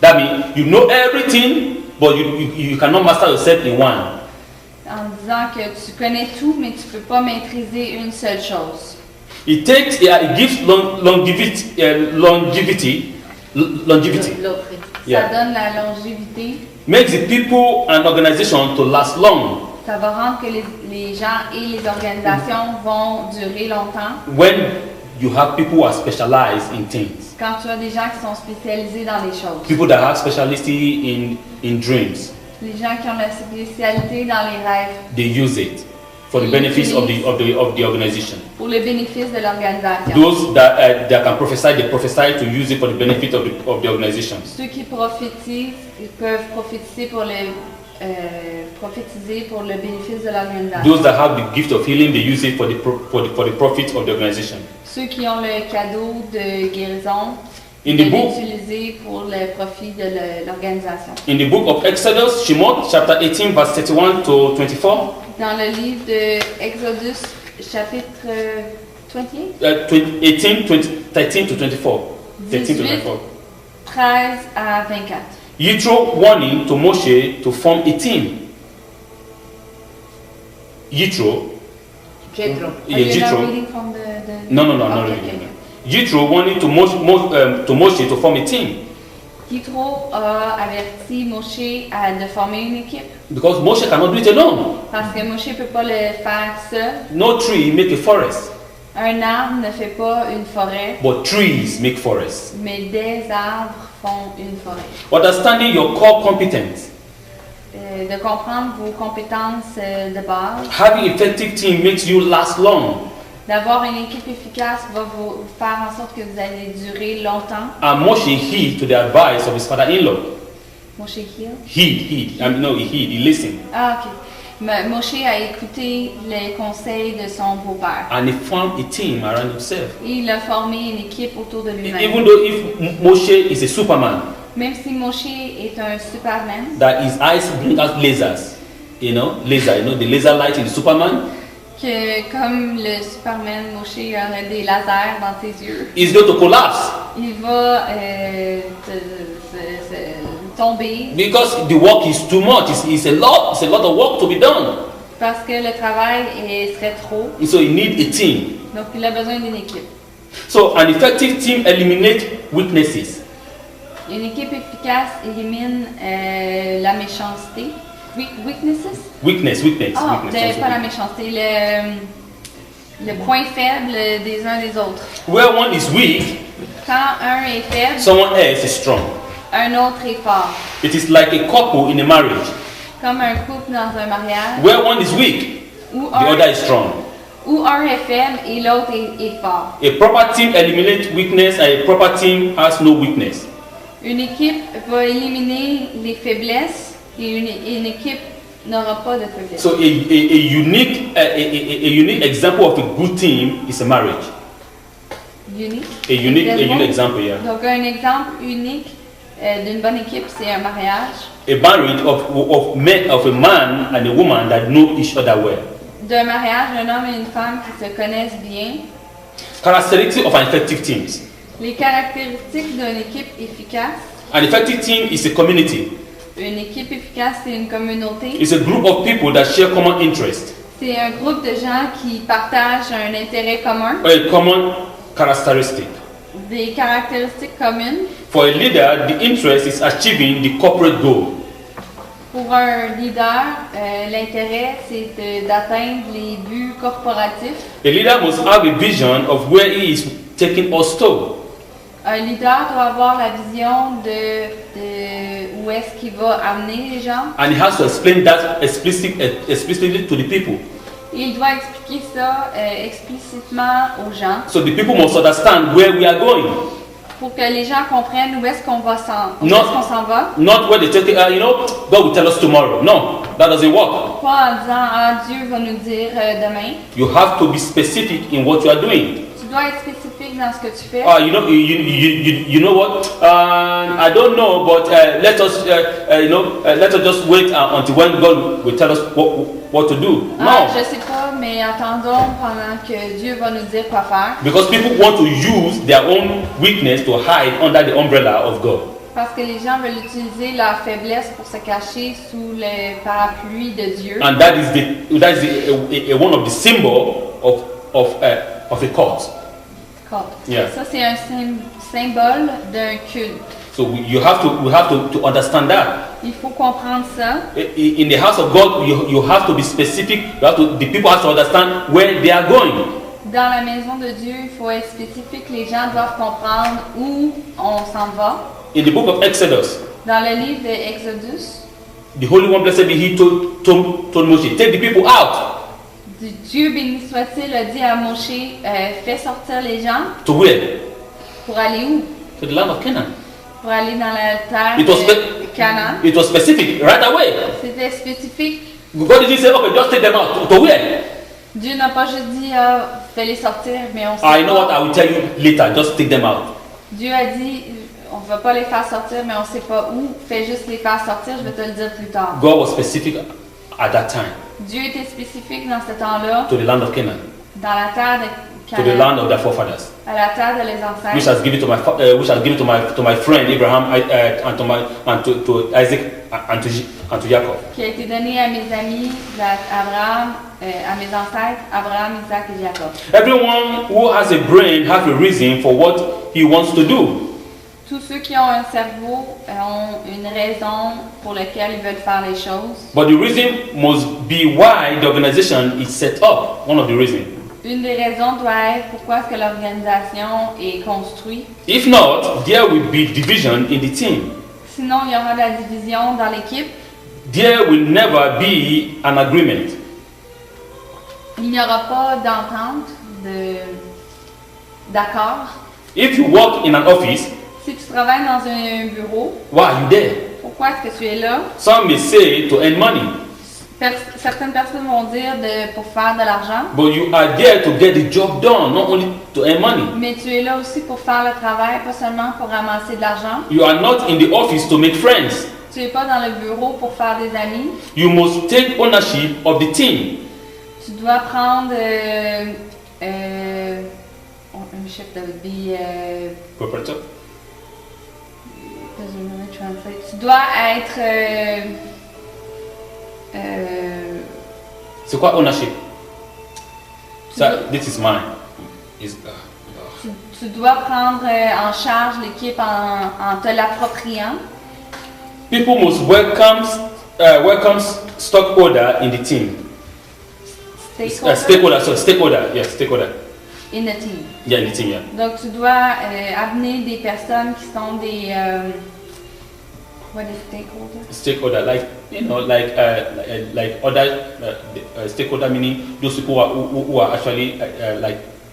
That means you know everything, but you cannot master yourself in one. En disant que tu connais tout, mais tu peux pas maîtriser une seule chose. It gives longevity. Ça donne la longévité. Makes the people and organization to last long. Ça va rendre que les gens et les organisations vont durer longtemps. When you have people who are specialized in things. Quand tu as des gens qui sont spécialisés dans les choses. People that have specialty in dreams. Les gens qui ont la spécialité dans les rêves. They use it for the benefits of the organization. Pour le bénéfice de l'organisation. Those that can prophesy, they prophesy to use it for the benefit of the organization. Ceux qui prophétisent, ils peuvent prophétiser pour le bénéfice de l'organisation. Those that have the gift of healing, they use it for the profit of the organization. Ceux qui ont le cadeau de guérison, ils peuvent l'utiliser pour le profit de l'organisation. In the book of Exodus, Shemot, chapter 18, verse 31 to 24. Dans le livre de Exodus, chapitre 28? 13 to 24. 18, 13 à 24. Yitro warning to Moshe to form a team. Jethro. Yeah, Jethro. No, not reading. Jethro warning to Moshe to form a team. Jethro a averti Moshe de former une équipe. Because Moshe cannot do it alone. Parce que Moshe peut pas le faire seul. No tree make a forest. Un arbre ne fait pas une forêt. But trees make forests. Mais des arbres font une forêt. Understanding your core competence. De comprendre vos compétences de base. Having effective team makes you last long. D'avoir une équipe efficace va vous faire en sorte que vous allez durer longtemps. And Moshe heed to the advice of his father-in-law. Moshe heed? He listened. Ah, ok. Moshe a écouté les conseils de son beau-père. And he formed a team around himself. Et il a formé une équipe autour de lui-même. Even though if Moshe is a Superman. Même si Moshe est un Superman. That his eyes bring out lasers. The laser light in the Superman. Que comme le Superman, Moshe aurait des lasers dans ses yeux. He's going to collapse. Il va tomber. Because the work is too much. It's a lot of work to be done. Parce que le travail serait trop. So he needs a team. Donc il a besoin d'une équipe. So an effective team eliminates weaknesses. Une équipe efficace élimine la méchanceté. Weakness. Ah, pas la méchanceté, le point faible des uns des autres. Where one is weak, quand un est faible, someone else is strong. Un autre est fort. It is like a couple in a marriage. Comme un couple dans un mariage. Where one is weak, the other is strong. Où un est faible et l'autre est fort. A proper team eliminates weakness and a proper team has no weakness. Une équipe va éliminer les faiblesses et une équipe n'aura pas de faiblesse. So a unique example of a good team is a marriage. Unique. A unique example, yeah. Donc un exemple unique d'une bonne équipe, c'est un mariage. A marriage of a man and a woman that know each other well. D'un mariage, un homme et une femme qui se connaissent bien. Characteristics of an effective team. Les caractéristiques d'une équipe efficace. An effective team is a community. Une équipe efficace, c'est une communauté. It's a group of people that share common interests. C'est un groupe de gens qui partagent un intérêt commun. A common characteristic. Des caractéristiques communes. For a leader, the interest is achieving the corporate goal. Pour un leader, l'intérêt, c'est d'atteindre les buts corporatifs. A leader must have a vision of where he is taking us to. Un leader doit avoir la vision de où est-ce qu'il va amener les gens. And he has to explain that explicitly to the people. Il doit expliquer ça explicitement aux gens. So the people must understand where we are going. Pour que les gens comprennent où est-ce qu'on s'en va. Not where they take God will tell us tomorrow. No, that doesn't work. Pas en disant Dieu va nous dire demain. You have to be specific in what you are doing. Tu dois être spécifique dans ce que tu fais. You know what? I don't know, but let us just wait until when God will tell us what to do. No. Je sais pas, mais attendons pendant que Dieu va nous dire quoi faire. Because people want to use their own weakness to hide under the umbrella of God. Parce que les gens veulent utiliser leur faiblesse pour se cacher sous le parapluie de Dieu. And that is one of the symbol of a cult. Yeah. Ça c'est un symbole d'un culte. So we have to understand that. Il faut comprendre ça. In the house of God, you have to be specific. The people have to understand where they are going. Dans la maison de Dieu, il faut être spécifique. Les gens doivent comprendre où on s'en va. In the book of Exodus, dans le livre de Exodus, the Holy One, blessed be He, told Moses, take the people out. Dieu béni soit-il a dit à Moshe, fais sortir les gens. To where? Pour aller où? To the land of Canaan. Pour aller dans la terre de Canaan. It was specific right away. C'était spécifique. God didn't say, okay, just take them out. To where? Dieu n'a pas juste dit, fais-les sortir, mais on sait I know what I will tell you later. Just take them out. Dieu a dit, on va pas les faire sortir, mais on sait pas où. Fais juste les faire sortir, je vais te le dire plus tard. God was specific at that time. Dieu était spécifique dans ce temps-là. To the land of Canaan. Dans la terre de Canaan. To the land of their forefathers. À la terre de les ancêtres. Which has given to my friend Abraham and to Isaac and to Jacob. Qui a été donné à mes amis Abraham, à mes ancêtres Abraham, Isaac et Jacob. Everyone who has a brain has a reason for what he wants to do. Tous ceux qui ont un cerveau ont une raison pour laquelle ils veulent faire les choses. But the reason must be why the organization is set up. One of the reasons. Une des raisons doit être pourquoi est-ce que l'organisation est construite. If not, there will be division in the team. Sinon, il y aura de la division dans l'équipe. There will never be an agreement. Il n'y aura pas d'entente, d'accord. If you work in an office, si tu travailles dans un bureau, why are you there? Pourquoi est-ce que tu es là? Some may say to earn money. Certaines personnes vont dire pour faire de l'argent. But you are there to get the job done, not only to earn money. Mais tu es là aussi pour faire le travail, pas seulement pour ramasser de l'argent. You are not in the office to make friends. Tu es pas dans le bureau pour faire des amis. You must take ownership of the team. Tu dois prendre ownership would be proprietor. Doesn't really translate. Tu dois être c'est quoi ownership? This is mine. Tu dois prendre en charge l'équipe en te l'appropriant. People must welcome welcomes stockholder in the team. Stakeholder. Stakeholder. In the team. Yeah, in the team, yeah. Donc tu dois amener des personnes qui sont des what is stakeholder? Stakeholder, like other stakeholder, meaning those people who are actually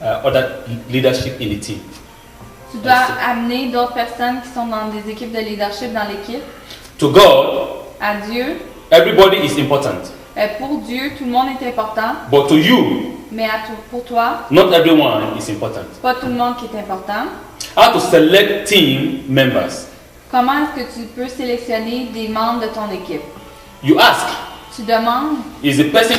other leadership in the team. Tu dois amener d'autres personnes qui sont dans des équipes de leadership dans l'équipe. To God, à Dieu, everybody is important. Pour Dieu, tout le monde est important. But to you, mais pour toi, not everyone is important. C'est pas tout le monde qui est important. How to select team members? Comment est-ce que tu peux sélectionner des membres de ton équipe? You ask. Tu demandes. Is the person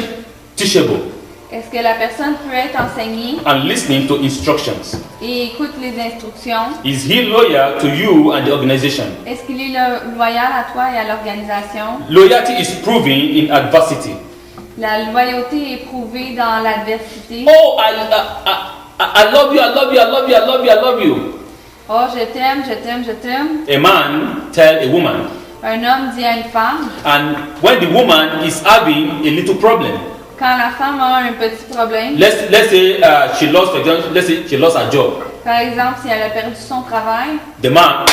teachable? Est-ce que la personne peut être enseignée? And listening to instructions. Et écoute les instructions. Is he loyal to you and the organization? Est-ce qu'il est loyal à toi et à l'organisation? Loyalty is proven in adversity. La loyauté est prouvée dans l'adversité. Oh, I love you, I love you, I love you, I love you, I love you. Oh, je t'aime, je t'aime, je t'aime. A man tell a woman. Un homme dit à une femme. And when the woman is having a little problem. Quand la femme a un petit problème. Let's say she lost her job. Par exemple, si elle a perdu son travail. The man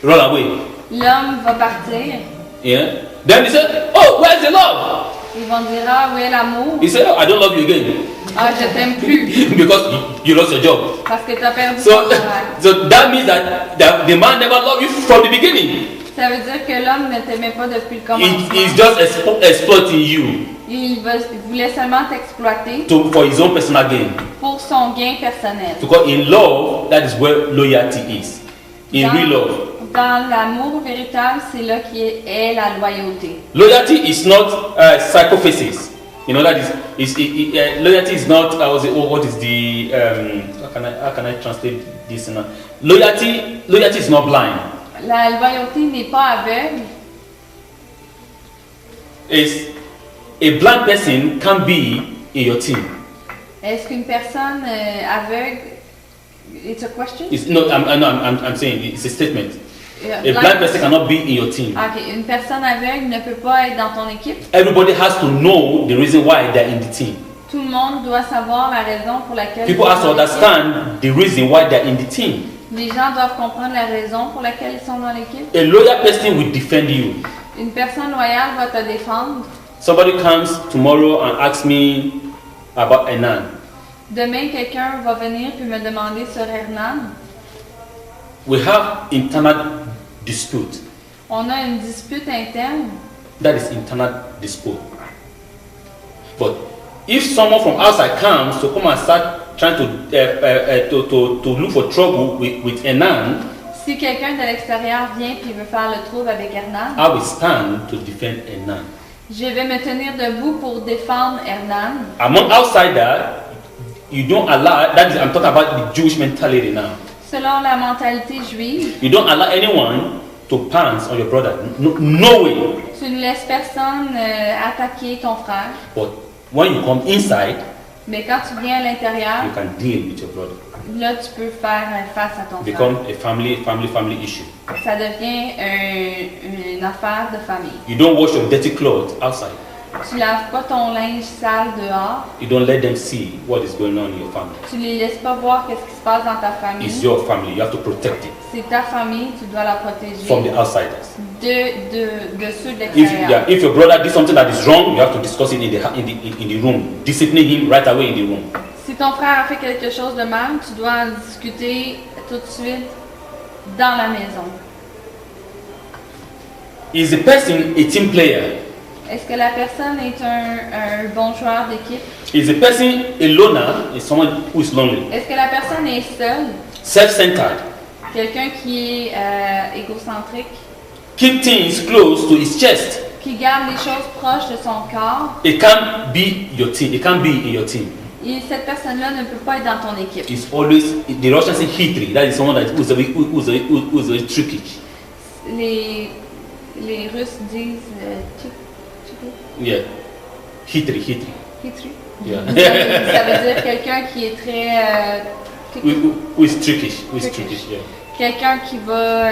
run away. L'homme va partir. Yeah. Then he said, "Oh, where's the love?" Ils vont dire, ah, où est l'amour? He said, "Oh, I don't love you again." Ah, je t'aime plus. Because you lost your job. Parce que tu as perdu ton travail. So that means that the man never loved you from the beginning. Ça veut dire que l'homme ne t'aimait pas depuis le commencement. He's just exploiting you. Il voulait seulement t'exploiter. For his own personal gain. Pour son gain personnel. Because in love, that is where loyalty is. In real love. Dans l'amour véritable, c'est là qui est la loyauté. Loyalty is not psychophysis. You know that is loyalty is not what is the how can I translate this now? Loyalty is not blind. La loyauté n'est pas aveugle. It's a blind person can be in your team. Est-ce qu'une personne aveugle? It's a question. I'm saying it's a statement. A blind person cannot be in your team. Okay, une personne aveugle ne peut pas être dans ton équipe. Everybody has to know the reason why they're in the team. Tout le monde doit savoir la raison pour laquelle. People have to understand the reason why they're in the team. Les gens doivent comprendre la raison pour laquelle ils sont dans l'équipe. A loyal person will defend you. Une personne loyale va te défendre. Somebody comes tomorrow and asks me about Hernan. Demain, quelqu'un va venir puis me demander sur Hernan. We have internal dispute. On a une dispute interne. That is internal dispute. But if someone from outside comes to come and start trying to look for trouble with Hernan, si quelqu'un de l'extérieur vient puis veut faire le trouble avec Hernan, I will stand to defend Hernan. Je vais me tenir debout pour défendre Hernan. Among outsiders, you don't allow. That is, I'm talking about the Jewish mentality now. Selon la mentalité juive, you don't allow anyone to pounce on your brother. No way. Tu ne laisses personne attaquer ton frère. But when you come inside, mais quand tu viens à l'intérieur, you can deal with your brother. Là, tu peux faire face à ton frère. Become a family issue. Ça devient une affaire de famille. You don't wash your dirty clothes outside. Tu laves pas ton linge sale dehors. You don't let them see what is going on in your family. Tu les laisses pas voir qu'est-ce qui se passe dans ta famille. It's your family. You have to protect it. C'est ta famille, tu dois la protéger. From the outsiders. De ceux de l'extérieur. If your brother did something that is wrong, you have to discuss it in the room. Discipline him right away in the room. Si ton frère a fait quelque chose de mal, tu dois en discuter tout de suite dans la maison. Is the person a team player? Est-ce que la personne est un bon joueur d'équipe? Is the person a loner? Is someone who is lonely? Est-ce que la personne est seule? Self-centered. Quelqu'un qui est égocentrique. Keep things close to his chest. Qui garde les choses proches de son corps. It can't be your team. It can't be in your team. Et cette personne-là ne peut pas être dans ton équipe. It's always the Russians say hitri. That is someone that who's very tricky. Les Russes disent yeah, hitri. Hitri. Yeah. Ça veut dire quelqu'un qui est très who is trickish. Yeah. Quelqu'un qui va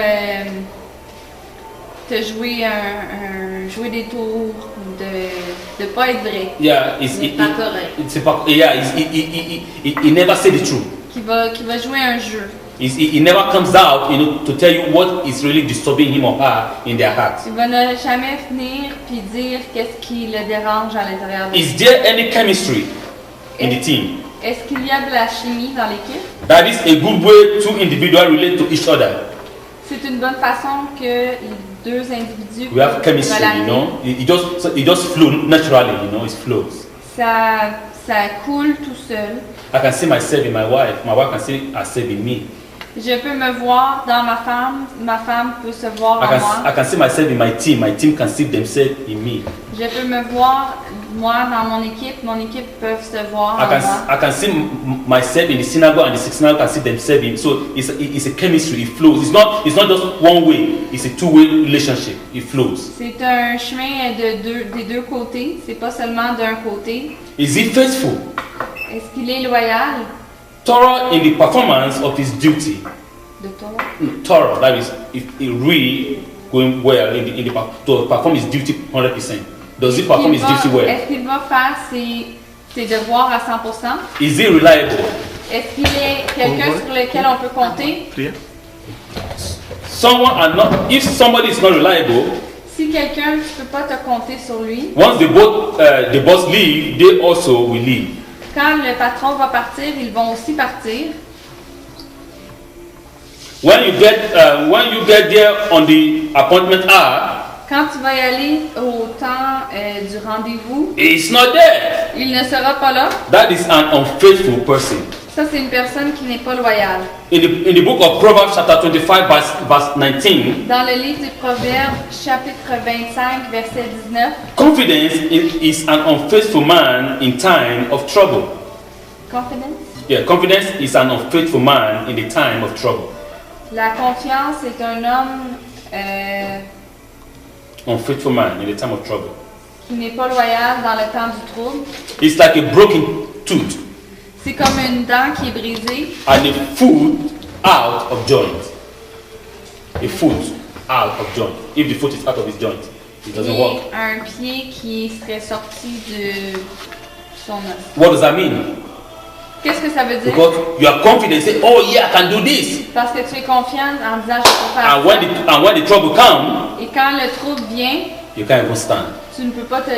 te jouer un jouer des tours, de pas être vrai. Yeah, c'est pas correct. He never say the truth. Qui va jouer un jeu. He never comes out, to tell you what is really disturbing him or her in their heart. Il va ne jamais venir puis dire qu'est-ce qui le dérange à l'intérieur de lui. Is there any chemistry in the team? Est-ce qu'il y a de la chimie dans l'équipe? That is a good way two individuals relate to each other. C'est une bonne façon que les deux individus We have chemistry, It just flows naturally, it flows. Ça coule tout seul. I can see myself in my wife can see herself in me. Je peux me voir dans ma femme peut se voir en moi. I can see myself in my team can see themselves in me. Je peux me voir moi dans mon équipe peut se voir en moi. I can see myself in the synagogue and the synagogue can see themselves in. So it's a chemistry, it flows. It's not just one way, it's a two-way relationship, it flows. C'est un chemin des deux côtés, c'est pas seulement d'un côté. Is he faithful? Est-ce qu'il est loyal? Thorough in the performance of his duty. Thorough, that is, if he really going well to perform his duty 100%. Does he perform his duty well? Est-ce qu'il va faire ses devoirs à 100%? Is he reliable? Est-ce qu'il est quelqu'un sur lequel on peut compter? If somebody is not reliable, si quelqu'un tu peux pas te compter sur lui, once the boss leave, they also will leave. Quand le patron va partir, ils vont aussi partir. When you get there on the appointment hour, quand tu vas y aller au temps du rendez-vous, it's not there. Il ne sera pas là. That is an unfaithful person. Ça c'est une personne qui n'est pas loyale. In the book of Proverbs chapter 25 verse 19. Dans le livre des Proverbes chapitre 25 verset 19. Confidence is an unfaithful man in time of trouble. Confidence? Yeah, confidence is an unfaithful man in the time of trouble. La confiance est un homme unfaithful man in the time of trouble. Qui n'est pas loyal dans le temps du trouble. It's like a broken tooth. C'est comme une dent qui est brisée. And a foot out of joint. A foot out of joint. If the foot is out of its joint, it doesn't work. Un pied qui serait sorti de son os. What does that mean? Qu'est-ce que ça veut dire? Because you are confident, say, oh yeah, I can do this. Parce que tu es confiant en disant je peux faire ça. And when the trouble comes, et quand le trouble vient, you can't even stand. Tu ne peux pas te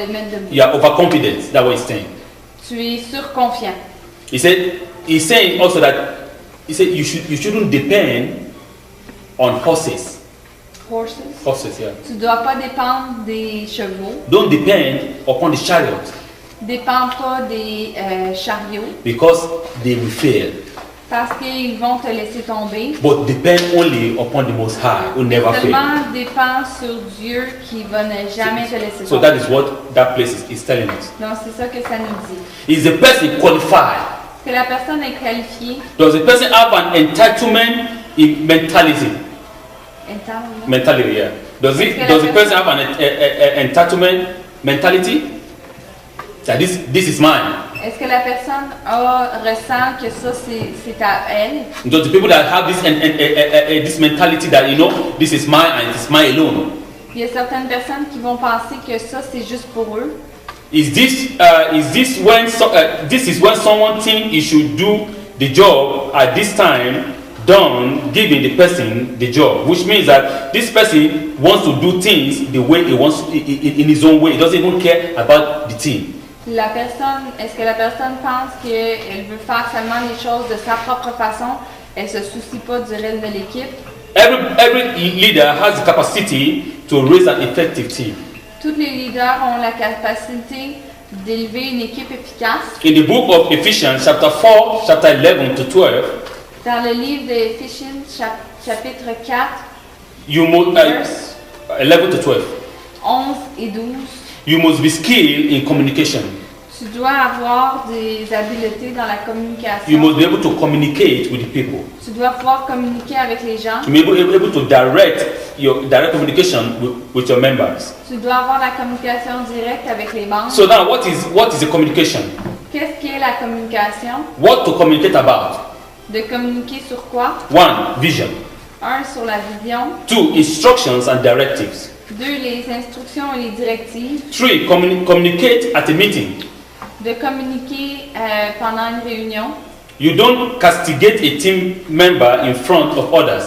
mettre debout. You are overconfident. That's what he's saying. Tu es surconfiant. He's saying also that you shouldn't depend on horses. Horses, yeah. Tu dois pas dépendre des chevaux. Don't depend upon the chariot. Dépends pas des chariots. Because they will fail. Parce qu'ils vont te laisser tomber. But depend only upon the Most High, who never fails. Seulement dépends sur Dieu qui va ne jamais te laisser tomber. So that is what that place is telling us. Donc c'est ça que ça nous dit. Is the person qualified? Que la personne est qualifiée. Does the person have an entitlement in mentality? Entitlement. Mentality, yeah. Does the person have an entitlement mentality? That this is mine. Est-ce que la personne ressent que ça c'est à elle? Does the people that have this mentality that this is mine and it's mine alone? Il y a certaines personnes qui vont penser que ça c'est juste pour eux. This is when someone thinks he should do the job at this time done, giving the person the job, which means that this person wants to do things the way he wants in his own way. He doesn't even care about the team. Est-ce que la personne pense qu'elle veut faire seulement les choses de sa propre façon? Elle se soucie pas du reste de l'équipe. Every leader has the capacity to raise an effective team. Tous les leaders ont la capacité d'élever une équipe efficace. In the book of Ephesians, chapter 4, chapter 11 to 12. Dans le livre d'Éphésiens, chapitre 4, verse 11 to 12. 11 et 12. You must be skilled in communication. Tu dois avoir des habiletés dans la communication. You must be able to communicate with the people. Tu dois pouvoir communiquer avec les gens. To be able to direct communication with your members. Tu dois avoir la communication directe avec les membres. So now, what is the communication? Qu'est-ce qu'est la communication? What to communicate about? De communiquer sur quoi? 1. Vision. 1. Sur la vision. 2. Instructions and directives. 2. Les instructions et les directives. 3. Communicate at a meeting. De communiquer pendant une réunion. You don't castigate a team member in front of others.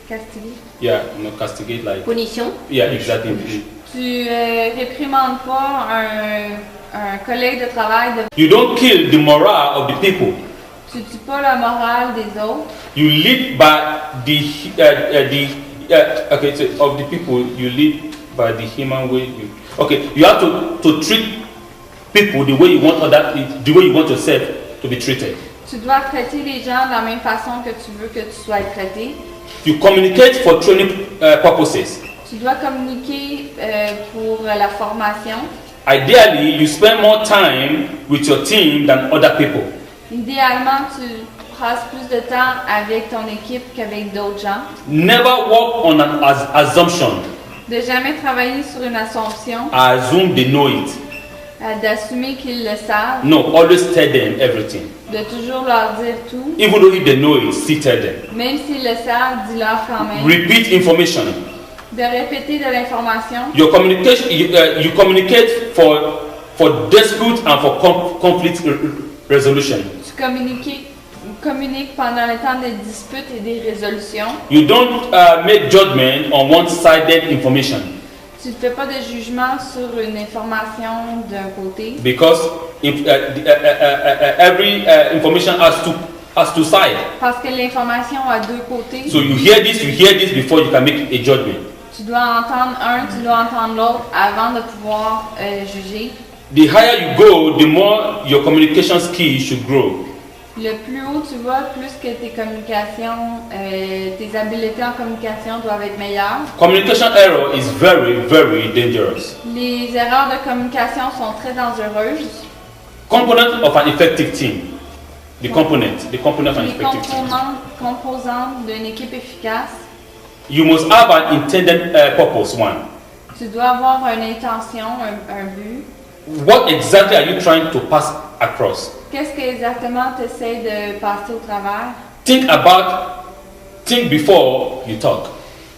Castiger? Yeah, no, castigate like... Punition? Yeah, exactly. Tu réprimandes pas un collègue de travail. You don't kill the morale of the people. Tu tues pas la morale des autres. You lead by okay, so of the people, you lead by the human way. You have to treat people the way you want yourself to be treated. Tu dois traiter les gens de la même façon que tu veux que tu sois traité. You communicate for training purposes. Tu dois communiquer pour la formation. Ideally, you spend more time with your team than other people. Idéalement, tu passes plus de temps avec ton équipe qu'avec d'autres gens. Never work on an assumption. De jamais travailler sur une assumption. I assume they know it. D'assumer qu'ils le savent. No, always tell them everything. De toujours leur dire tout. Even though if they know it, still tell them. Même s'ils le savent, dis-leur quand même. Repeat information. De répéter de l'information. Your communication, you communicate for dispute and for conflict resolution. Tu communiques pendant le temps des disputes et des résolutions. You don't make judgment on one-sided information. Tu ne fais pas de jugement sur une information d'un côté. Because every information has two sides. Parce que l'information a deux côtés. So you hear this before you can make a judgment. Tu dois entendre un, tu dois entendre l'autre avant de pouvoir juger. The higher you go, the more your communication skills should grow. Le plus haut tu vas, plus que tes communications, tes habiletés en communication doivent être meilleures. Communication error is very, very dangerous. Les erreurs de communication sont très dangereuses. Component of an effective team. The component of an effective team. Les composantes d'une équipe efficace. You must have an intended purpose. One. Tu dois avoir une intention, un but. What exactly are you trying to pass across? Qu'est-ce que exactement tu essaies de passer au travers? Think before you talk.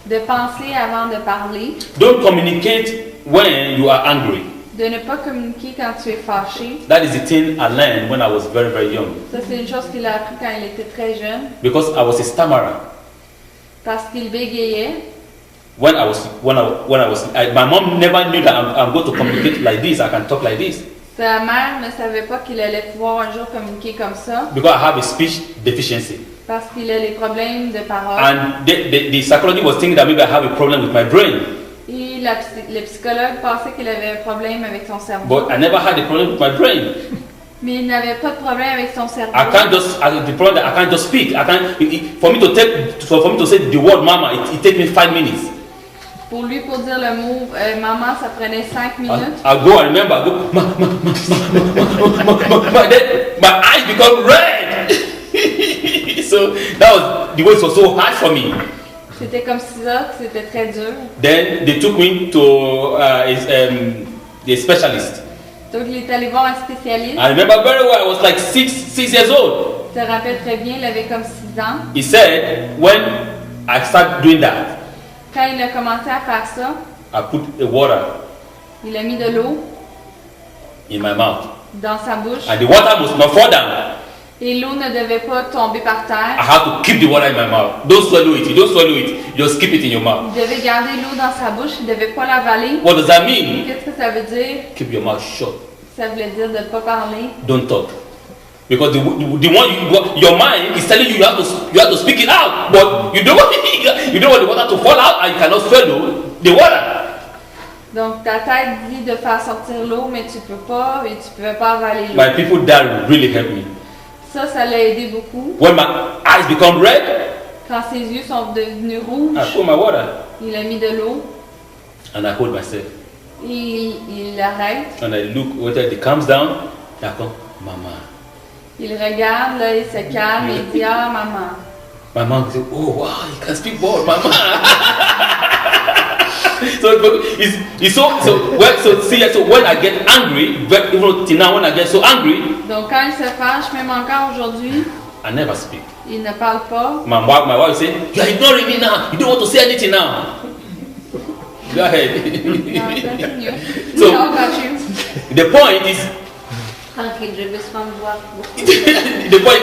De penser avant de parler. Don't communicate when you are angry. De ne pas communiquer quand tu es fâché. That is the thing I learned when I was very, very young. Ça, c'est une chose qu'il a appris quand il était très jeune. Because I was a stammerer. Parce qu'il bégayait. My mom never knew that I'm going to communicate like this. I can talk like this. Sa mère ne savait pas qu'il allait pouvoir un jour communiquer comme ça. Because I have a speech deficiency. Parce qu'il a des problèmes de parole. And the psychologist was thinking that maybe I have a problem with my brain. Et le psychologue pensait qu'il avait un problème avec son cerveau. But I never had a problem with my brain. Mais il n'avait pas de problème avec son cerveau. The problem that I can't just speak. For me to say the word mama, it takes me 5 minutes. Pour lui, pour dire le mot maman, ça prenait 5 minutes. I remember, my eyes become red. So that was the way it was so hard for me. C'était comme ça, c'était très dur. Then they took me to the specialist. Donc il est allé voir un spécialiste. I remember very well. I was like 6 years old. Je te rappelle très bien, il avait comme 6 ans. He said, when I start doing that, quand il a commencé à faire ça, I put a water. Il a mis de l'eau in my mouth. Dans sa bouche. And the water must not fall down. Et l'eau ne devait pas tomber par terre. I have to keep the water in my mouth. Don't swallow it. You don't swallow it. Just keep it in your mouth. Il devait garder l'eau dans sa bouche. Il ne devait pas l'avaler. What does that mean? Qu'est-ce que ça veut dire? Keep your mouth shut. Ça voulait dire de ne pas parler. Don't talk. Because the one your mind is telling you you have to speak it out, but you don't want the water to fall out, and you cannot swallow the water. Donc ta tête dit de faire sortir l'eau, mais tu peux pas et tu pouvais pas avaler l'eau. My people that really helped me. Ça l'a aidé beaucoup. When my eyes become red, quand ses yeux sont devenus rouges, I pour my water. Il a mis de l'eau. And I hold myself. Et il arrête. And I look whether it comes down. I come, Mama. Il regarde, là, il se calme et il dit, ah, maman. My mom says, oh wow, you can speak more, Mama. So when I get angry, even till now when I get so angry, donc quand il se fâche, même encore aujourd'hui, I never speak. Il ne parle pas. My wife say, you are ignoring me now. You don't want to say anything now. Go ahead. So, the point is, the point,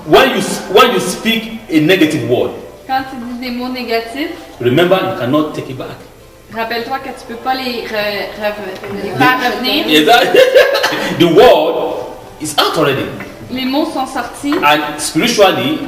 when you speak a negative word, quand tu dis des mots négatifs, remember you cannot take it back. Rappelle-toi que tu peux pas les faire revenir. The word is out already. Les mots sont sortis. And spiritually,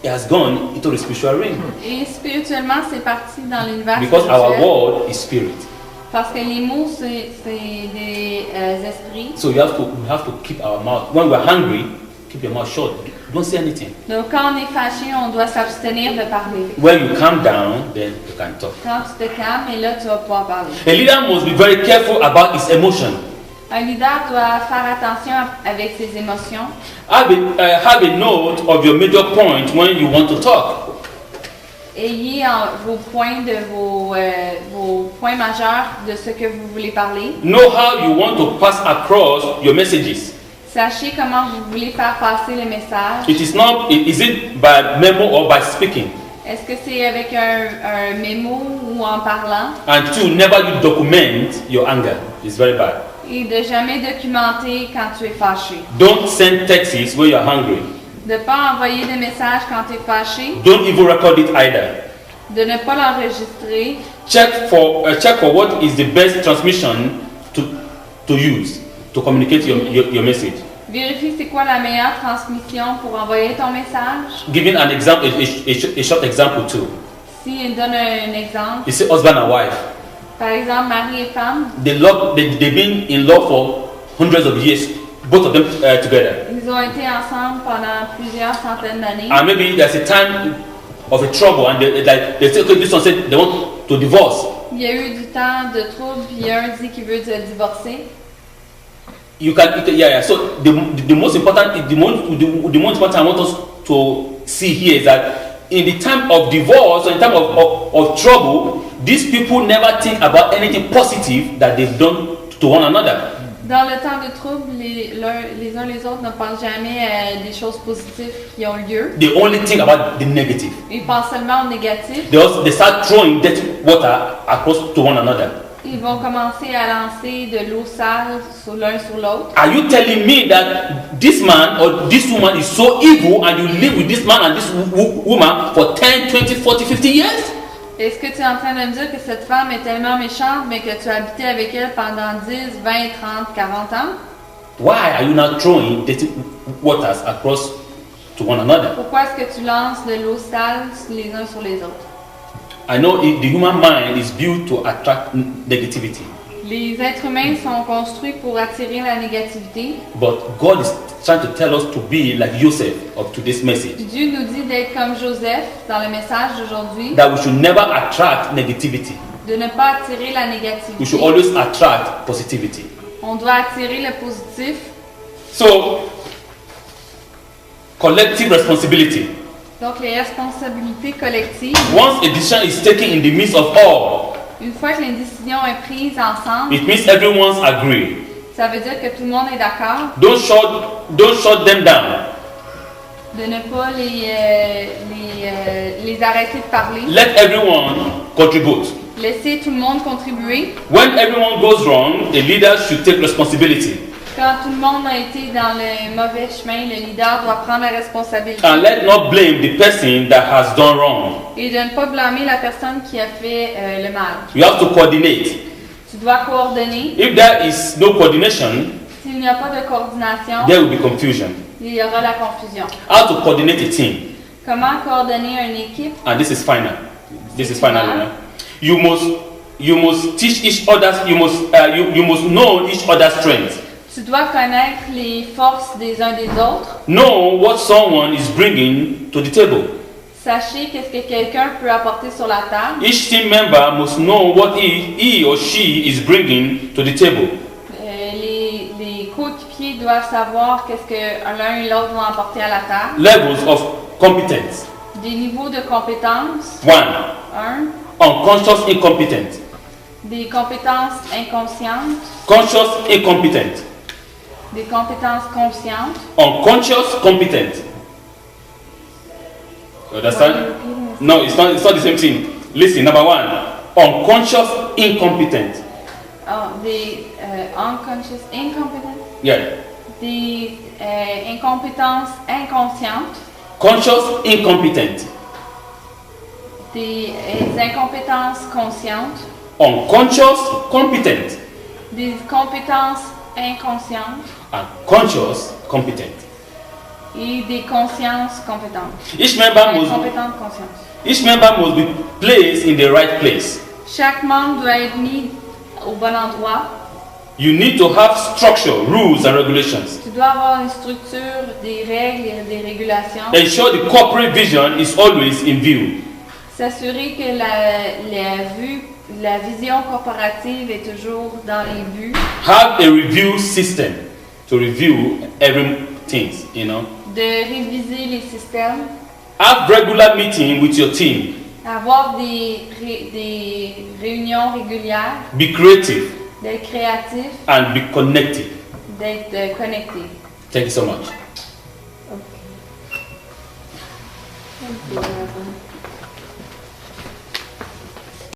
it has gone into the spiritual realm. Et spirituellement, c'est parti dans l'univers Because spirituel. our word is spirit. Parce que les mots, c'est des esprits. So we have to keep our mouth. When we're hungry, keep your mouth shut. Don't say anything. Donc quand on est fâché, on doit s'abstenir de parler. When you calm down, then you can talk. Quand tu te calmes, et là tu vas pouvoir parler. A leader must be very careful about his emotion. Un leader doit faire attention avec ses émotions. Have a note of your major point when you want to talk. Ayez vos points vos points majeurs de ce que vous voulez parler. Know how you want to pass across your messages. Sachez comment vous voulez faire passer le message. Is it by memo or by speaking? Est-ce que c'est avec un mémo ou en parlant? And two, never you document your anger. It's very bad. Et de jamais documenter quand tu es fâché. Don't send texts when you're hungry. De ne pas envoyer des messages quand tu es fâché. Don't even record it either. De ne pas l'enregistrer. Check for what is the best transmission to use to communicate your message. Vérifie c'est quoi la meilleure transmission pour envoyer ton message. Giving an example, a short example too. Si il donne un exemple. You say husband and wife. Par exemple, mari et femme. They've been in love for hundreds of years, both of them together. Ils ont été ensemble pendant plusieurs centaines d'années. And maybe there's a time of a trouble, and they say, okay, this one said they want to divorce. Il y a eu du temps de trouble, puis un dit qu'il veut se divorcer. So the most important, the most important I want us to see here is that in the time of divorce, or in time of trouble, these people never think about anything positive that they've done to one another. Dans le temps de trouble, les uns les autres ne pensent jamais des choses positives qui ont lieu. They only think about the negative. Ils pensent seulement au négatif. They start throwing dirty water across to one another. Ils vont commencer à lancer de l'eau sale l'un sur l'autre. Are you telling me that this man or this woman is so evil and you live with this man and this woman for 10, 20, 40, 50 years? Est-ce que tu es en train de me dire que cette femme est tellement méchante, mais que tu as habité avec elle pendant 10, 20, 30, 40 ans? Why are you not throwing dirty waters across to one another? Pourquoi est-ce que tu lances de l'eau sale les uns sur les autres? I know the human mind is built to attract negativity. Les êtres humains sont construits pour attirer la négativité. But God is trying to tell us to be like Joseph of today's message. Dieu nous dit d'être comme Joseph dans le message d'aujourd'hui. That we should never attract negativity. De ne pas attirer la négativité. We should always attract positivity. On doit attirer le positif. So, collective responsibility. Donc les responsabilités collectives. Once a decision is taken in the midst of all, une fois que les décisions sont prises ensemble, it means everyone's agree. Ça veut dire que tout le monde est d'accord. Don't shut them down. De ne pas les arrêter de parler. Let everyone contribute. Laissez tout le monde contribuer. When everyone goes wrong, the leader should take responsibility. Quand tout le monde a été dans le mauvais chemin, le leader doit prendre la responsabilité. And let not blame the person that has done wrong. Et de ne pas blâmer la personne qui a fait le mal. You have to coordinate. Tu dois coordonner. If there is no coordination, s'il n'y a pas de coordination, there will be confusion. Il y aura la confusion. How to coordinate a team? Comment coordonner une équipe? And this is final. This is final. You must teach each other. You must know each other's strengths. Tu dois connaître les forces des uns des autres. Know what someone is bringing to the table. Sachez qu'est-ce que quelqu'un peut apporter sur la table. Each team member must know what he or she is bringing to the table. Les coéquipiers doivent savoir qu'est-ce que l'un et l'autre vont apporter à la table. Levels of competence. Des niveaux de compétences. 1. Unconscious incompetent. Des compétences inconscientes. Conscious incompetent. Des compétences conscientes. Unconscious competent. You understand? No, it's not the same thing. Listen, number 1. unconscious incompetent. Oh, the unconscious incompetent. Yeah. The incompétence inconsciente. Conscious incompetent. Des incompétences conscientes. Unconscious competent. Des compétences inconscientes. And conscious competent. Et des consciences compétentes. Each member must be placed in the right place. Chaque membre doit être mis au bon endroit. You need to have structure, rules and regulations. Tu dois avoir une structure, des règles et des régulations. Ensure the corporate vision is always in view. S'assurer que la vision corporative est toujours dans les buts. Have a review system to review everything, De réviser les systèmes. Have regular meeting with your team. Avoir des réunions régulières. Be creative. D'être créatif. And be connected. D'être connecté. Thank you so much. Okay. Thank you.